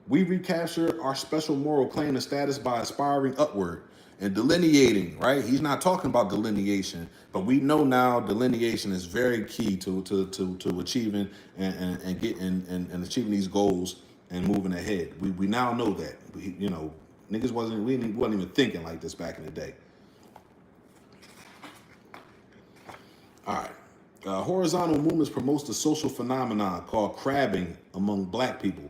We recapture our special moral claim and status by aspiring upward and delineating, right? He's not talking about delineation, but we know now delineation is very key to achieving and getting and achieving these goals and moving ahead. We now know that. Niggas wasn't even thinking like this back in the day. All right. Horizontal movements promotes the social phenomenon called crabbing among black people.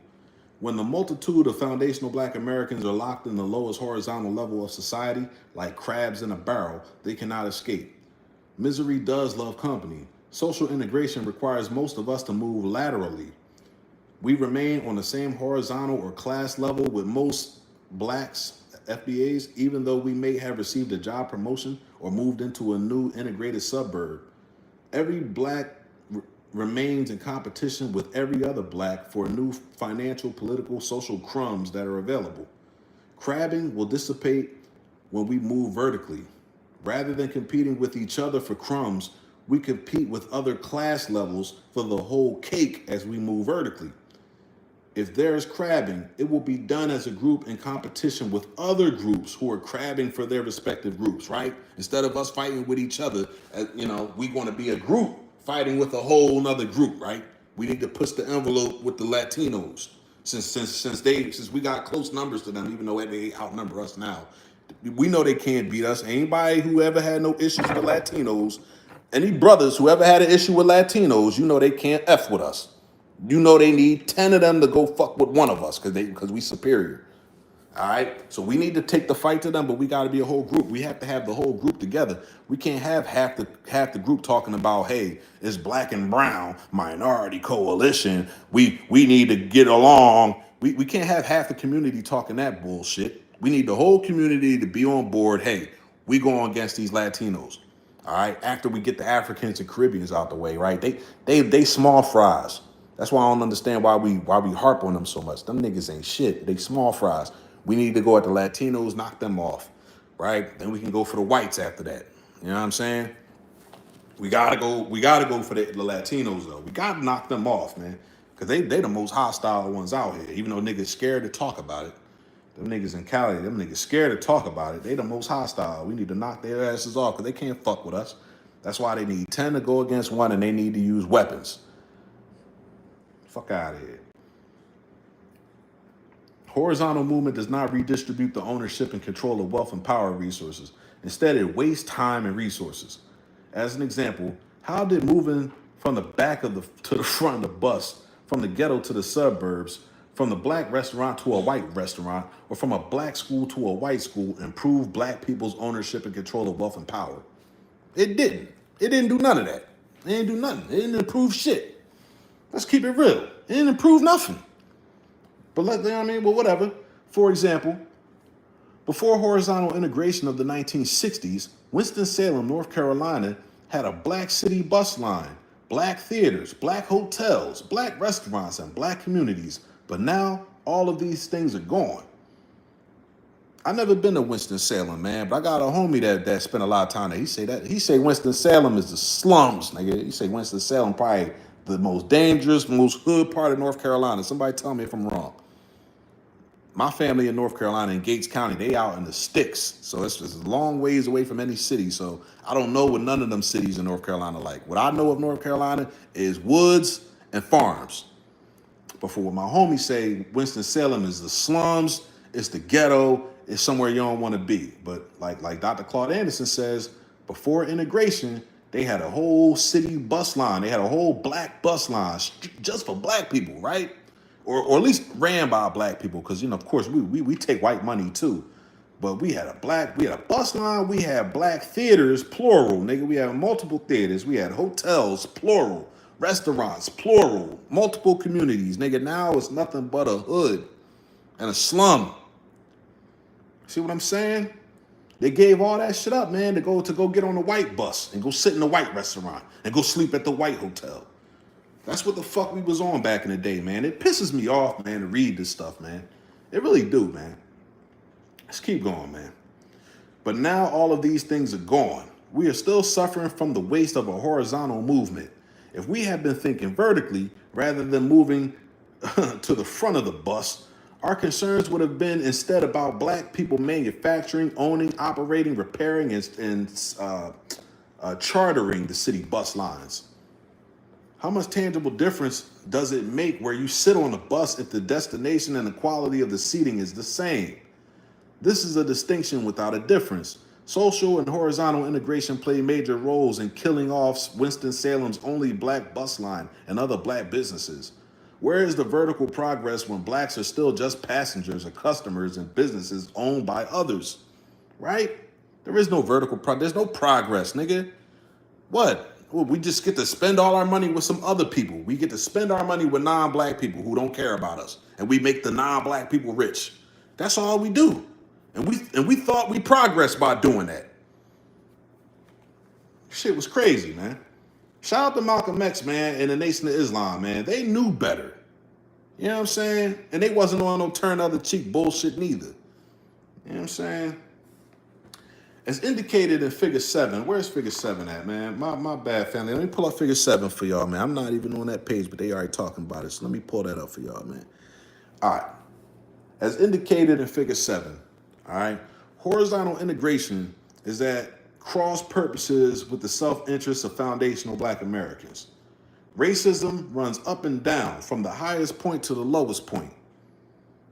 When the multitude of foundational black Americans are locked in the lowest horizontal level of society, like crabs in a barrel, they cannot escape. Misery does love company. Social integration requires most of us to move laterally. We remain on the same horizontal or class level with most blacks, FBAs, even though we may have received a job promotion or moved into a new integrated suburb. Every black remains in competition with every other black for new financial, political, social crumbs that are available. Crabbing will dissipate when we move vertically. Rather than competing with each other for crumbs, we compete with other class levels for the whole cake as we move vertically. If there is crabbing, it will be done as a group in competition with other groups who are crabbing for their respective groups, right? Instead of us fighting with each other, we want to be a group fighting with a whole nother group, right? We need to push the envelope with the Latinos since we got close numbers to them, even though they outnumber us now. We know they can't beat us. Anybody who ever had no issues with Latinos, any brothers who ever had an issue with Latinos, you know they can't F with us. You know they need 10 of them to go fuck with one of us because we superior. All right? So we need to take the fight to them, but we got to be a whole group. We have to have the whole group together. We can't have half the group talking about, hey, it's black and brown, minority coalition. We need to get along. We can't have half the community talking that bullshit. We need the whole community to be on board. Hey, we going against these Latinos. All right? After we get the Africans and Caribbeans out the way, right? They small fries. That's why I don't understand why we harp on them so much. Them niggas ain't shit. They small fries. We need to go at the Latinos, knock them off, right? Then we can go for the whites after that. You know what I'm saying? We gotta go for the Latinos though. We gotta knock them off, man. Cause they the most hostile ones out here. Even though niggas scared to talk about it. Them niggas in Cali, them niggas scared to talk about it. They the most hostile. We need to knock their asses off because they can't fuck with us. That's why they need 10 to go against one and they need to use weapons. Fuck out of here. Horizontal movement does not redistribute the ownership and control of wealth and power resources. Instead, it wastes time and resources. As an example, how did moving from the back to the front of the bus, from the ghetto to the suburbs, from the black restaurant to a white restaurant, or from a black school to a white school improve black people's ownership and control of wealth and power? It didn't. It didn't do none of that. It didn't do nothing. It didn't improve shit. Let's keep it real. It didn't improve nothing. But whatever. For example, before horizontal integration of the 1960s, Winston-Salem, North Carolina, had a black city bus line, black theaters, black hotels, black restaurants, and black communities. But now all of these things are gone. I've never been to Winston-Salem, man, but I got a homie that spent a lot of time there. He say Winston-Salem is the slums, nigga. He say Winston-Salem probably the most dangerous, most hood part of North Carolina. Somebody tell me if I'm wrong. My family in North Carolina, in Gates County, they out in the sticks. So it's just a long ways away from any city. So I don't know what none of them cities in North Carolina like. What I know of North Carolina is woods and farms. But for what my homies say, Winston-Salem is the slums, it's the ghetto, it's somewhere you don't want to be. But like Dr. Claude Anderson says, before integration, they had a whole city bus line. They had a whole black bus line just for black people, right? Or at least ran by black people, because of course we take white money too. But we had a bus line, we had black theaters, plural, nigga. We had multiple theaters, we had hotels, plural, restaurants, plural, multiple communities, nigga. Now it's nothing but a hood and a slum. See what I'm saying? They gave all that shit up, man, to go get on the white bus and go sit in the white restaurant and go sleep at the white hotel. That's what the fuck we was on back in the day, man. It pisses me off, man, to read this stuff, man. It really do, man. Let's keep going, man. But now all of these things are gone. We are still suffering from the waste of a horizontal movement. If we had been thinking vertically rather than moving to the front of the bus, our concerns would have been instead about black people manufacturing, owning, operating, repairing, and chartering the city bus lines. How much tangible difference does it make where you sit on a bus if the destination and the quality of the seating is the same? This is a distinction without a difference. Social and horizontal integration play major roles in killing off Winston-Salem's only black bus line and other black businesses. Where is the vertical progress when blacks are still just passengers or customers in businesses owned by others? Right? There is no vertical progress. There's no progress, nigga. What we just get to spend all our money with some other people. We get to spend our money with non-black people who don't care about us, and we make the non-black people rich. That's all we do, and we thought we progressed by doing that. Shit was crazy, man. Shout out to Malcolm X, man, and the Nation of Islam, man. They knew better. You know what I'm saying? And they wasn't on no turn other cheek bullshit neither. You know what I'm saying? As indicated in Figure 7, where's Figure 7 at, man? My bad, family. Let me pull up Figure 7 for y'all, man. I'm not even on that page, but they already talking about it. So let me pull that up for y'all, man. All right. As indicated in Figure 7, all right, horizontal integration is that cross purposes with the self-interest of foundational black Americans. Racism runs up and down from the highest point to the lowest point.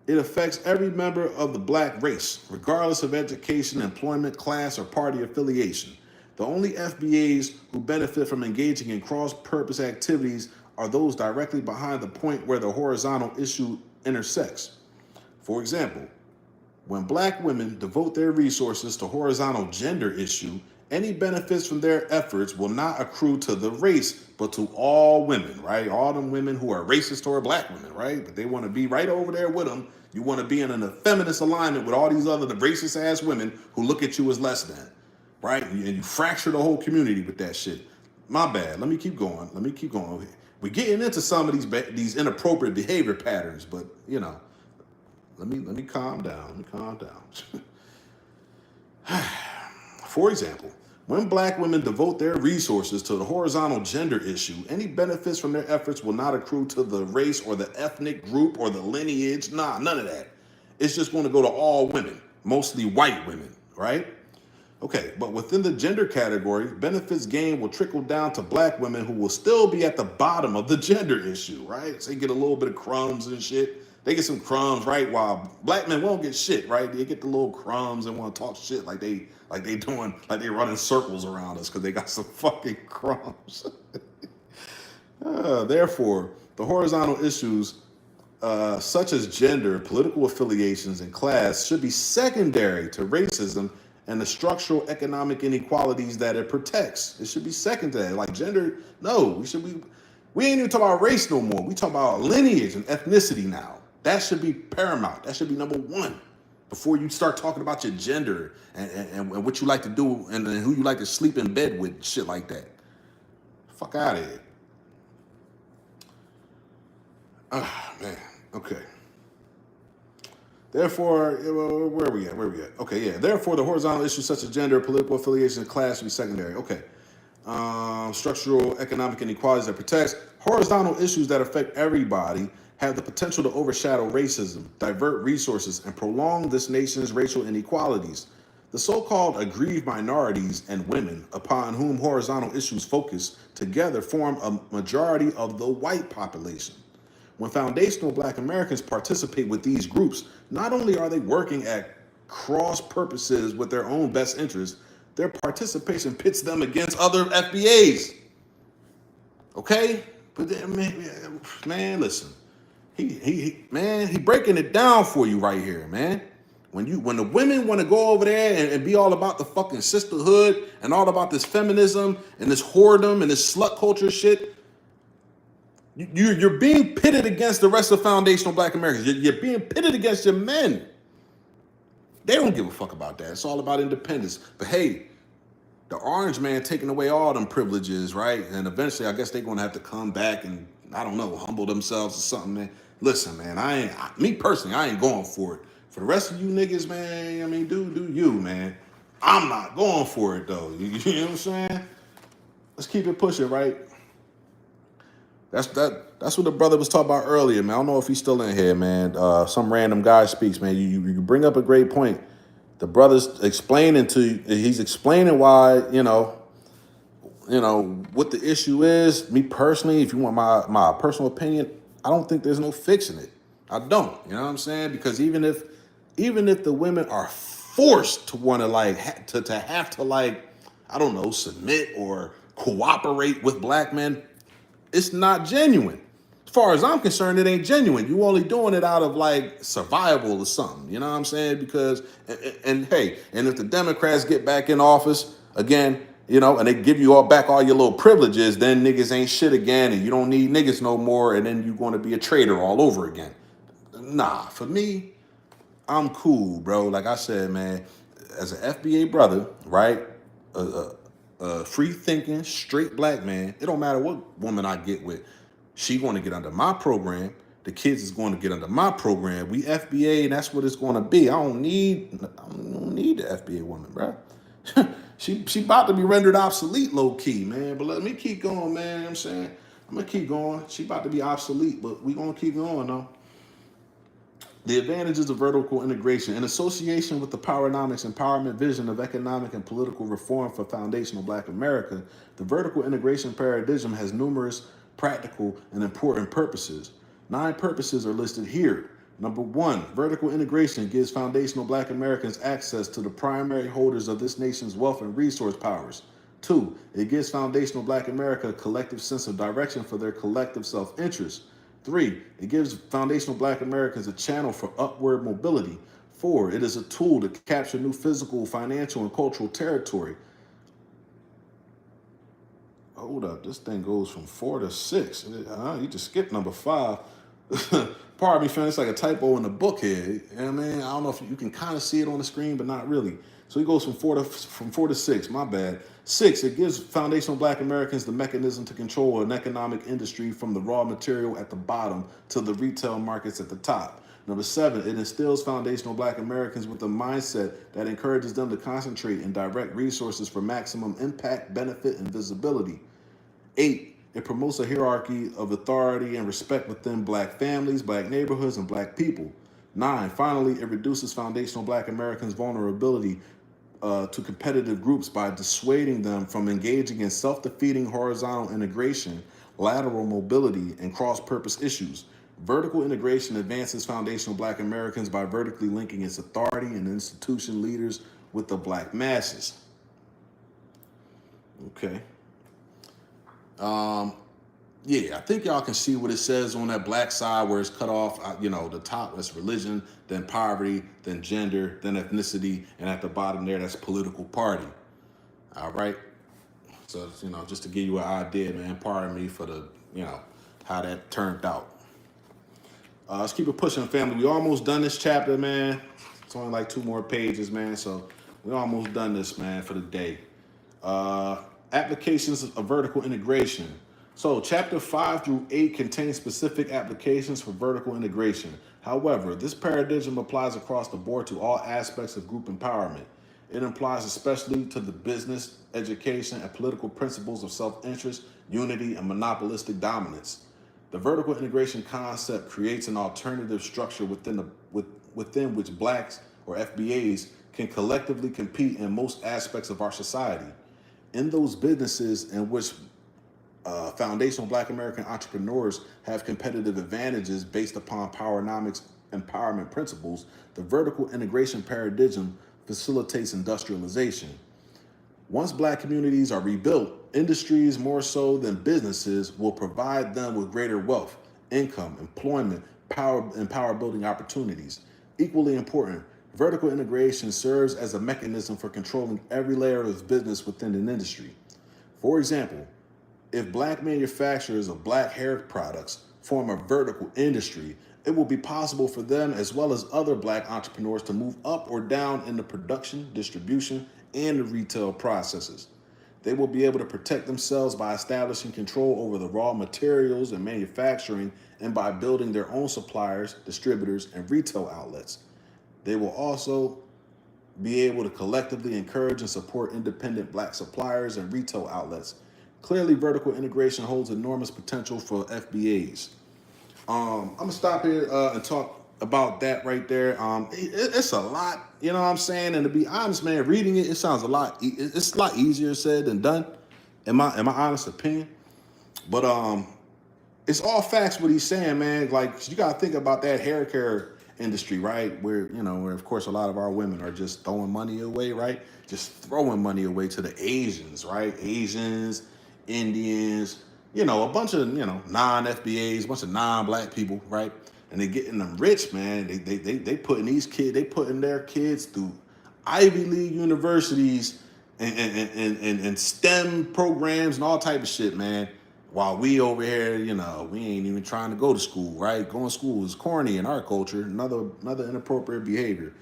It affects every member of the black race, regardless of education, employment, class, or party affiliation. The only FBAs who benefit from engaging in cross-purpose activities are those directly behind the point where the horizontal issue intersects. For example, when black women devote their resources to horizontal gender issue, any benefits from their efforts will not accrue to the race, but to all women, right? All them women who are racist toward black women, right? But they want to be right over there with them. You want to be in a feminist alignment with all these other racist ass women who look at you as less than, right? And you fracture the whole community with that shit. My bad. Let me keep going. We're getting into some of these inappropriate behavior patterns, but you know, let me calm down. For example, when black women devote their resources to the horizontal gender issue, any benefits from their efforts will not accrue to the race or the ethnic group or the lineage. Nah, none of that. It's just going to go to all women, mostly white women, right? Okay, but within the gender category, benefits gained will trickle down to black women who will still be at the bottom of the gender issue, right? So they get a little bit of crumbs and shit. They get some crumbs, right? While black men won't get shit, right? They get the little crumbs and want to talk shit like they running circles around us because they got some fucking crumbs. Therefore, the horizontal issues such as gender, political affiliations, and class should be secondary to racism and the structural economic inequalities that it protects. It should be secondary. Like gender, no, we ain't even talking about race no more. We talk about lineage and ethnicity now. That should be paramount. That should be number one before you start talking about your gender and what you like to do and who you like to sleep in bed with, shit like that. Fuck out of here. Ah, man. Okay. Therefore, where are we at? Okay, yeah. Therefore, the horizontal issues such as gender, political affiliation, and class should be secondary. Okay. Structural economic inequalities that protects. Horizontal issues that affect everybody have the potential to overshadow racism, divert resources, and prolong this nation's racial inequalities. The so-called aggrieved minorities and women, upon whom horizontal issues focus, together form a majority of the white population. When foundational black Americans participate with these groups, not only are they working at cross purposes with their own best interests, their participation pits them against other FBAs. Okay? But man, listen. He breaking it down for you right here, man. When the women want to go over there and be all about the fucking sisterhood and all about this feminism and this whoredom and this slut culture shit, you're being pitted against the rest of foundational black Americans. You're being pitted against your men. They don't give a fuck about that. It's all about independence. But hey, the orange man taking away all them privileges, right? And eventually, I guess they're gonna have to come back and, I don't know, humble themselves or something, man. Listen, man, me personally, I ain't going for it. For the rest of you niggas, man, I mean, do you, man. I'm not going for it, though. You know what I'm saying? Let's keep it pushing, right? That's what the brother was talking about earlier, man. I don't know if he's still in here, man. Some random guy speaks, man. You bring up a great point. The brother's he's explaining why, you know, what the issue is. Me personally, if you want my personal opinion, I don't think there's no fixing it. I don't, you know what I'm saying? Because even if the women are forced to want to to have to I don't know, submit or cooperate with black men, it's not genuine. As far as I'm concerned, it ain't genuine. You only doing it out of survival or something. You know what I'm saying? Because and if the Democrats get back in office again, you know, and they give you all back all your little privileges, then niggas ain't shit again, and you don't need niggas no more, and then you're going to be a traitor all over again. Nah, for me, I'm cool, bro. Like I said, man, as an FBA brother, right? A free thinking, straight black man. It don't matter what woman I get with. She going to get under my program. The kids is going to get under my program. We FBA, and that's what it's going to be. I don't need the FBA woman, bro. she about to be rendered obsolete, low key, man. But let me keep going, man. You know what I'm saying, I'm gonna keep going. She about to be obsolete, but we gonna keep going though. The advantages of vertical integration. In association with the PowerNomics empowerment vision of economic and political reform for foundational Black America, the vertical integration paradigm has numerous practical and important purposes. 9 purposes are listed here. Number 1, vertical integration gives foundational Black Americans access to the primary holders of this nation's wealth and resource powers. 2, it gives foundational Black America a collective sense of direction for their collective self-interest. 3, it gives foundational Black Americans a channel for upward mobility. 4, it is a tool to capture new physical, financial, and cultural territory. Hold up, this thing goes from 4 to 6. You just skipped number 5. Pardon me, fam, it's like a typo in the book here. You know what I mean? I don't know if you can kind of see it on the screen, but not really. So he goes from 4 to 6, my bad. 6, it gives foundational Black Americans the mechanism to control an economic industry from the raw material at the bottom to the retail markets at the top. Number 7, it instills foundational Black Americans with a mindset that encourages them to concentrate and direct resources for maximum impact, benefit, and visibility. 8, it promotes a hierarchy of authority and respect within Black families, Black neighborhoods, and Black people. 9, finally, it reduces foundational Black Americans' vulnerability to competitive groups by dissuading them from engaging in self-defeating horizontal integration, lateral mobility, and cross-purpose issues. Vertical integration advances foundational Black Americans by vertically linking its authority and institution leaders with the Black masses. Okay. Yeah, I think y'all can see what it says on that black side where it's cut off, the top that's religion, then poverty, then gender, then ethnicity, and at the bottom there, that's political party. All right. So, just to give you an idea, man, pardon me for the, how that turned out. Let's keep it pushing, family. We almost done this chapter, man. It's only like 2 more pages, man. So we almost done this, man, for the day. Applications of vertical integration. So chapter 5 through 8 contains specific applications for vertical integration. However, this paradigm applies across the board to all aspects of group empowerment. It applies especially to the business, education, and political principles of self-interest, unity, and monopolistic dominance. The vertical integration concept creates an alternative structure within which Blacks or FBAs can collectively compete in most aspects of our society. In those businesses in which foundational Black American entrepreneurs have competitive advantages based upon PowerNomics empowerment principles, the vertical integration paradigm facilitates industrialization. Once Black communities are rebuilt, industries more so than businesses will provide them with greater wealth, income, employment, power, and power building opportunities. Equally important, vertical integration serves as a mechanism for controlling every layer of business within an industry. For example, if Black manufacturers of Black hair products form a vertical industry, it will be possible for them as well as other Black entrepreneurs to move up or down in the production, distribution, and the retail processes. They will be able to protect themselves by establishing control over the raw materials and manufacturing and by building their own suppliers, distributors, and retail outlets. They will also be able to collectively encourage and support independent Black suppliers and retail outlets. Clearly, vertical integration holds enormous potential for FBAs. I'm gonna stop here and talk about that right there. It's a lot, you know what I'm saying? And to be honest, man, reading it, it sounds it's a lot easier said than done, in my honest opinion. But it's all facts what he's saying, man. Like, you gotta think about that hair care industry, right? Where of course a lot of our women are just throwing money away, right? Just throwing money away to the Asians, right? Asians, Indians, a bunch of, non-FBAs, a bunch of non-Black people, right? And they getting them rich, man. They putting their kids through Ivy League universities and STEM programs and all type of shit, man. While we over here, we ain't even trying to go to school, right? Going to school is corny in our culture. Another inappropriate behavior.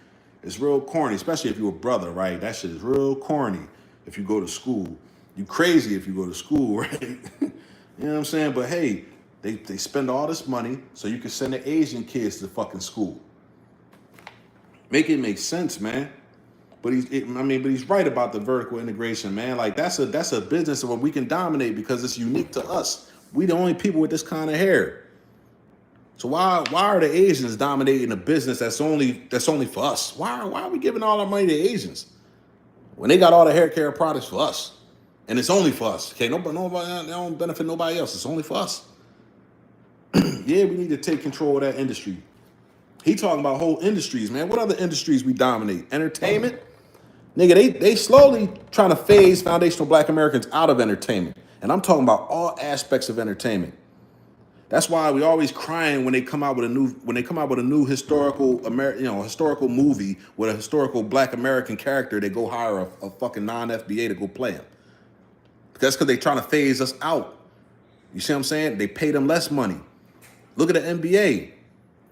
It's real corny, especially if you're a brother, right? That shit is real corny if you go to school. You crazy if you go to school, right? You know what I'm saying? But hey, they spend all this money so you can send the Asian kids to fucking school. Make it make sense, man. But he's right about the vertical integration, man. Like that's a business where we can dominate because it's unique to us. We the only people with this kind of hair. So why are the Asians dominating a business that's only for us? Why are we giving all our money to Asians when they got all the hair care products for us, and it's only for us? Okay, nobody they don't benefit nobody else. It's only for us. Yeah, we need to take control of that industry. He talking about whole industries, man. What other industries we dominate? Entertainment. Nigga, they slowly trying to phase foundational Black Americans out of entertainment. And I'm talking about all aspects of entertainment. That's why we always crying when they come out with a new historical historical movie with a historical Black American character. They go hire a fucking non-FBA to go play him. That's because they trying to phase us out. You see what I'm saying? They pay them less money. Look at the NBA.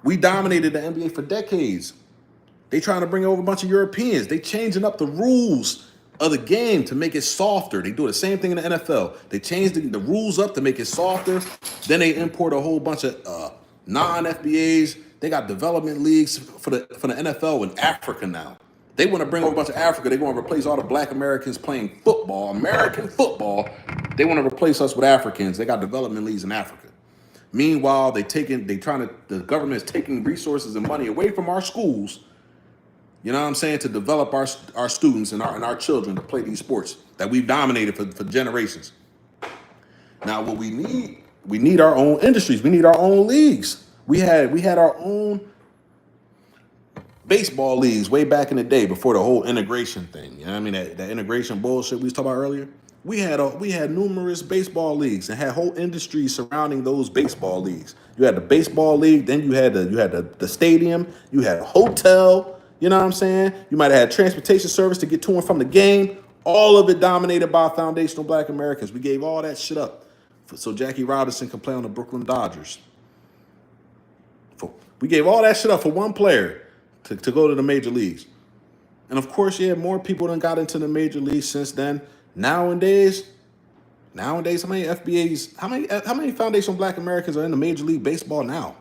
We dominated the NBA for decades. They trying to bring over a bunch of Europeans. They changing up the rules of the game to make it softer. They do the same thing in the NFL. They change the rules up to make it softer. Then they import a whole bunch of non-FBAs. They got development leagues for the NFL in Africa now. They want to bring over a bunch of Africa. They want to replace all the Black Americans playing football, American football. They want to replace us with Africans. They got development leagues in Africa. Meanwhile, the government is taking resources and money away from our schools. You know what I'm saying? To develop our students and our children to play these sports that we've dominated for generations. Now, what we need our own industries. We need our own leagues. We had our own baseball leagues way back in the day before the whole integration thing. You know what I mean? That integration bullshit we was talking about earlier. We had numerous baseball leagues and had whole industries surrounding those baseball leagues. You had the baseball league, then you had the stadium, you had a hotel. You know what I'm saying? You might have had transportation service to get to and from the game. All of it dominated by foundational Black Americans. We gave all that shit up so Jackie Robinson could play on the Brooklyn Dodgers. We gave all that shit up for one player to go to the major leagues. And of course, yeah, more people done got into the major leagues since then. Nowadays, how many FBAs, how many foundational Black Americans are in the Major League Baseball now?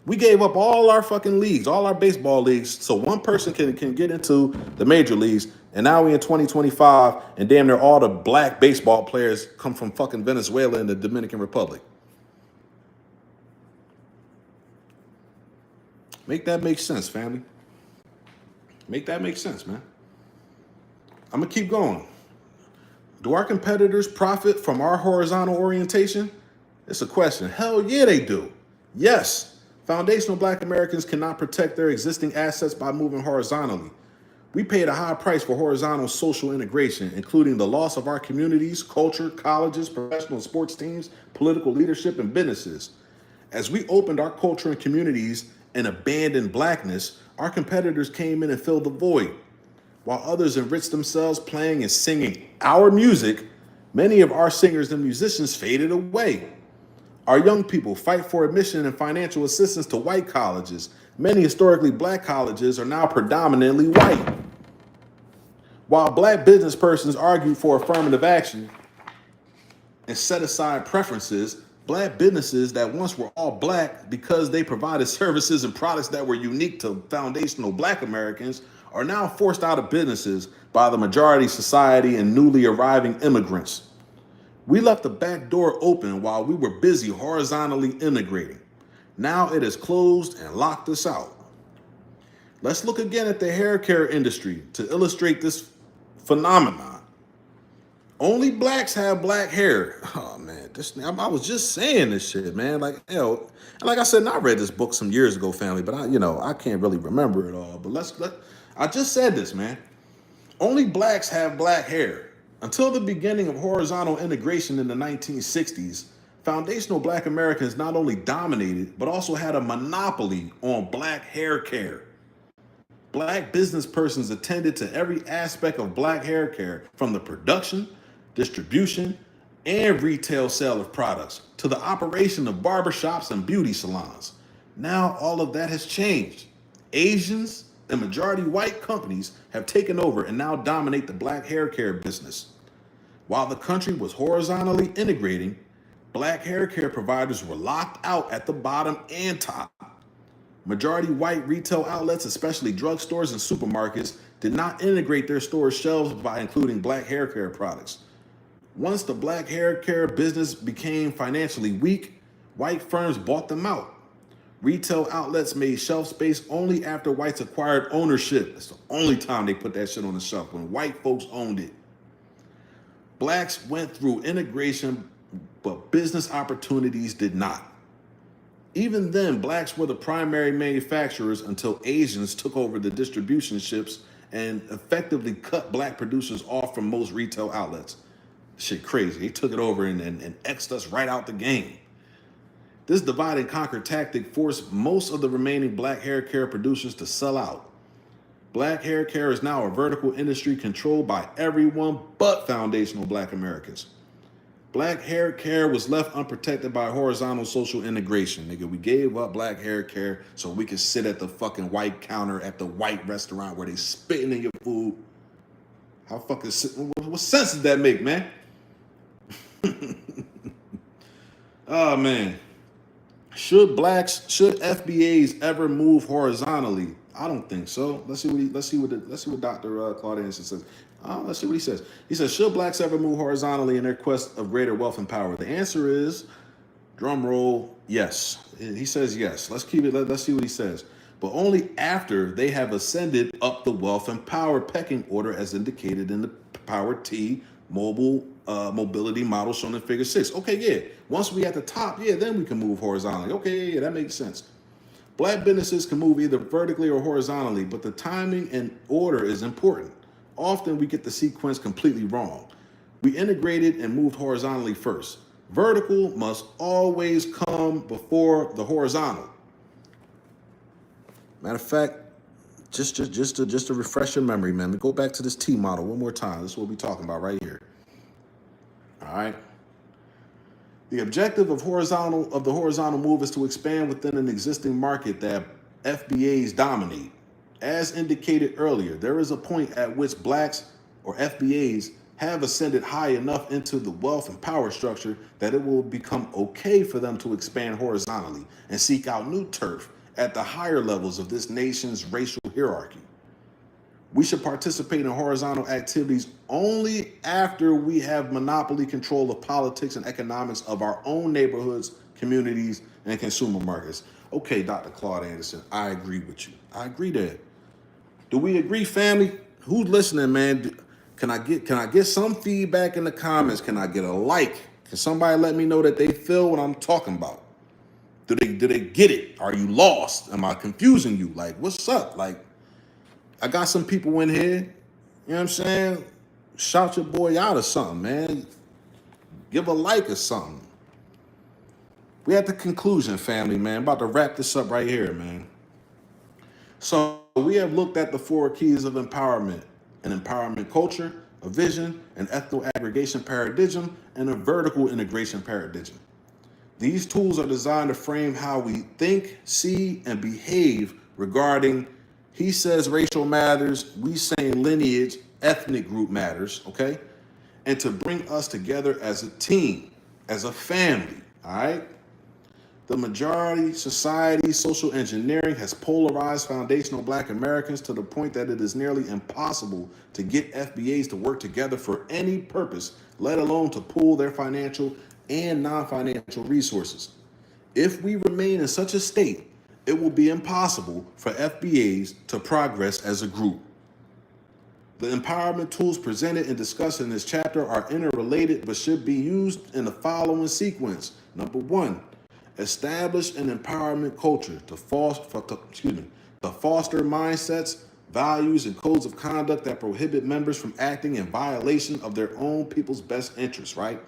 We gave up all our fucking leagues, all our baseball leagues, so one person can get into the major leagues. And now we in 2025, and damn near all the Black baseball players come from fucking Venezuela and the Dominican Republic. Make that make sense, family. Make that make sense, man. I'm gonna keep going. Do our competitors profit from our horizontal orientation? It's a question. Hell yeah, they do. Yes. Foundational Black Americans cannot protect their existing assets by moving horizontally. We paid a high price for horizontal social integration, including the loss of our communities, culture, colleges, professional and sports teams, political leadership, and businesses. As we opened our culture and communities and abandoned Blackness, our competitors came in and filled the void. While others enriched themselves playing and singing our music, many of our singers and musicians faded away. Our young people fight for admission and financial assistance to white colleges. Many historically Black colleges are now predominantly white. While Black business persons argue for affirmative action and set aside preferences, Black businesses that once were all Black because they provided services and products that were unique to foundational Black Americans are now forced out of businesses by the majority society and newly arriving immigrants. We left the back door open while we were busy horizontally integrating. Now it is closed and locked us out. Let's look again at the hair care industry to illustrate this phenomenon. Only Blacks have Black hair. Oh man, I was just saying this shit, man. Like, and like I said, and I read this book some years ago, family, but I can't really remember it all. But I just said this, man. Only Blacks have Black hair. Until the beginning of horizontal integration in the 1960s, foundational Black Americans not only dominated, but also had a monopoly on Black hair care. Black business persons attended to every aspect of black hair care, from the production, distribution, and retail sale of products to the operation of barbershops and beauty salons. Now all of that has changed. Asians and majority white companies have taken over and now dominate the black hair care business. While the country was horizontally integrating, black hair care providers were locked out at the bottom and top. Majority white retail outlets, especially drugstores and supermarkets, did not integrate their store shelves by including black hair care products. Once the black hair care business became financially weak, white firms bought them out. Retail outlets made shelf space only after whites acquired ownership. That's the only time they put that shit on the shelf, when white folks owned it. Blacks went through integration, but business opportunities did not. Even then, blacks were the primary manufacturers until Asians took over the distribution ships and effectively cut black producers off from most retail outlets. Shit crazy. They took it over and X'd us right out the game. This divide and conquer tactic forced most of the remaining black hair care producers to sell out. Black hair care is now a vertical industry controlled by everyone but foundational black Americans. Black hair care was left unprotected by horizontal social integration. Nigga, we gave up black hair care so we could sit at the fucking white counter at the white restaurant where they spitting in your food. How fucking, what sense does that make, man? Oh, man. Should FBAs ever move horizontally? I don't think so. Let's see what Dr. Claude Anderson says. Let's see what he says. He says, should blacks ever move horizontally in their quest of greater wealth and power? The answer is, drum roll, yes. He says yes. Let's see what he says. But only after they have ascended up the wealth and power pecking order as indicated in the Power T mobility model shown in Figure 6. Okay, yeah. Once we at the top, yeah, then we can move horizontally. Okay, yeah, that makes sense. Black businesses can move either vertically or horizontally, but the timing and order is important. Often we get the sequence completely wrong. We integrated and moved horizontally first. Vertical must always come before the horizontal. Matter of fact, just to refresh your memory, man, go back to this T model one more time. This is what we're talking about right here. All right. The objective of the horizontal move is to expand within an existing market that FBAs dominate. As indicated earlier, there is a point at which blacks or FBAs have ascended high enough into the wealth and power structure that it will become okay for them to expand horizontally and seek out new turf at the higher levels of this nation's racial hierarchy. We should participate in horizontal activities only after we have monopoly control of politics and economics of our own neighborhoods, communities, and consumer markets. Okay, Dr. Claude Anderson, I agree with you. I agree there. Do we agree, family? Who's listening, man? Can I get some feedback in the comments? Can I get a like? Can somebody let me know that they feel what I'm talking about? Do they get it? Are you lost? Am I confusing you? Like, what's up? Like, I got some people in here, you know what I'm saying? Shout your boy out or something, man. Give a like or something. We at the conclusion, family, man. About to wrap this up right here, man. So we have looked at the 4 keys of empowerment: an empowerment culture, a vision, an ethno aggregation paradigm, and a vertical integration paradigm. These tools are designed to frame how we think, see, and behave regarding he says racial matters, we saying lineage, ethnic group matters, okay? And to bring us together as a team, as a family, all right? The majority society social engineering has polarized foundational black Americans to the point that it is nearly impossible to get FBAs to work together for any purpose, let alone to pool their financial and non-financial resources. If we remain in such a state, it will be impossible for FBAs to progress as a group. The empowerment tools presented and discussed in this chapter are interrelated but should be used in the following sequence. Number 1, establish an empowerment culture to foster mindsets, values, and codes of conduct that prohibit members from acting in violation of their own people's best interests, right?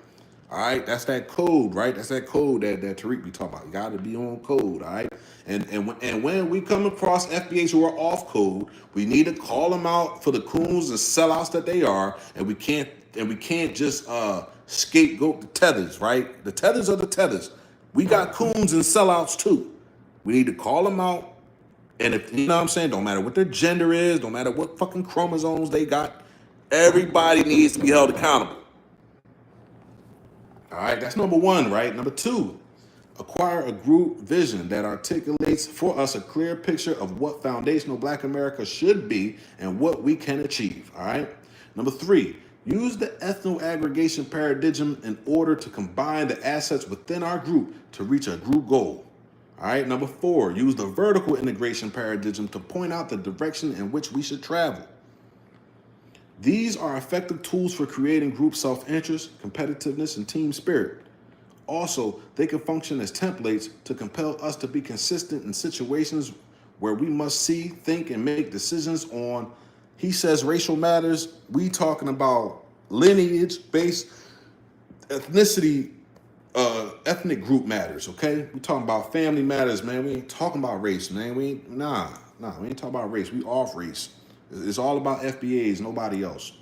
All right, that's that code, right? That's that code that Tariq be talking about. You got to be on code, all right? And when we come across FBAs who are off code, we need to call them out for the coons and sellouts that they are, and we can't just scapegoat the tethers, right? The tethers are the tethers. We got coons and sellouts too. We need to call them out, and if you know what I'm saying, don't matter what their gender is, don't matter what fucking chromosomes they got, everybody needs to be held accountable. All right, that's number one, right? Number two, acquire a group vision that articulates for us a clear picture of what foundational Black America should be and what we can achieve. All right. Number three, use the ethno-aggregation paradigm in order to combine the assets within our group to reach a group goal. All right. Number four, use the vertical integration paradigm to point out the direction in which we should travel. These are effective tools for creating group self-interest, competitiveness, and team spirit. Also, they can function as templates to compel us to be consistent in situations where we must see, think, and make decisions on, he says, racial matters. We talking about lineage-based ethnicity, ethnic group matters, okay? We talking about family matters, man. We ain't talking about race, man. We ain't talking about race. We off race. It's all about FBAs, nobody else.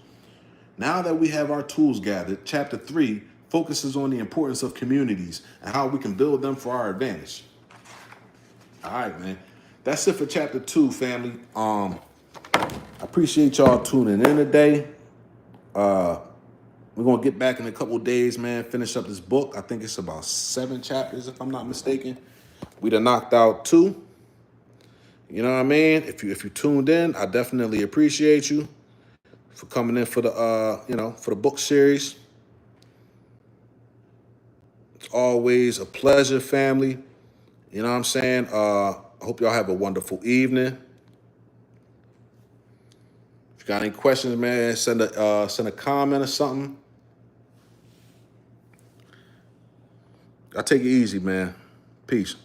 Now that we have our tools gathered, Chapter 3 focuses on the importance of communities and how we can build them for our advantage. All right, man. That's it for Chapter 2, family. I appreciate y'all tuning in today. We're going to get back in a couple days, man, finish up this book. I think it's about 7 chapters, if I'm not mistaken. We done knocked out 2. You know what I mean? If you tuned in, I definitely appreciate you for coming in for the for the book series. It's always a pleasure, family. You know what I'm saying? I hope y'all have a wonderful evening. If you got any questions, man, send a comment or something. I take it easy, man. Peace.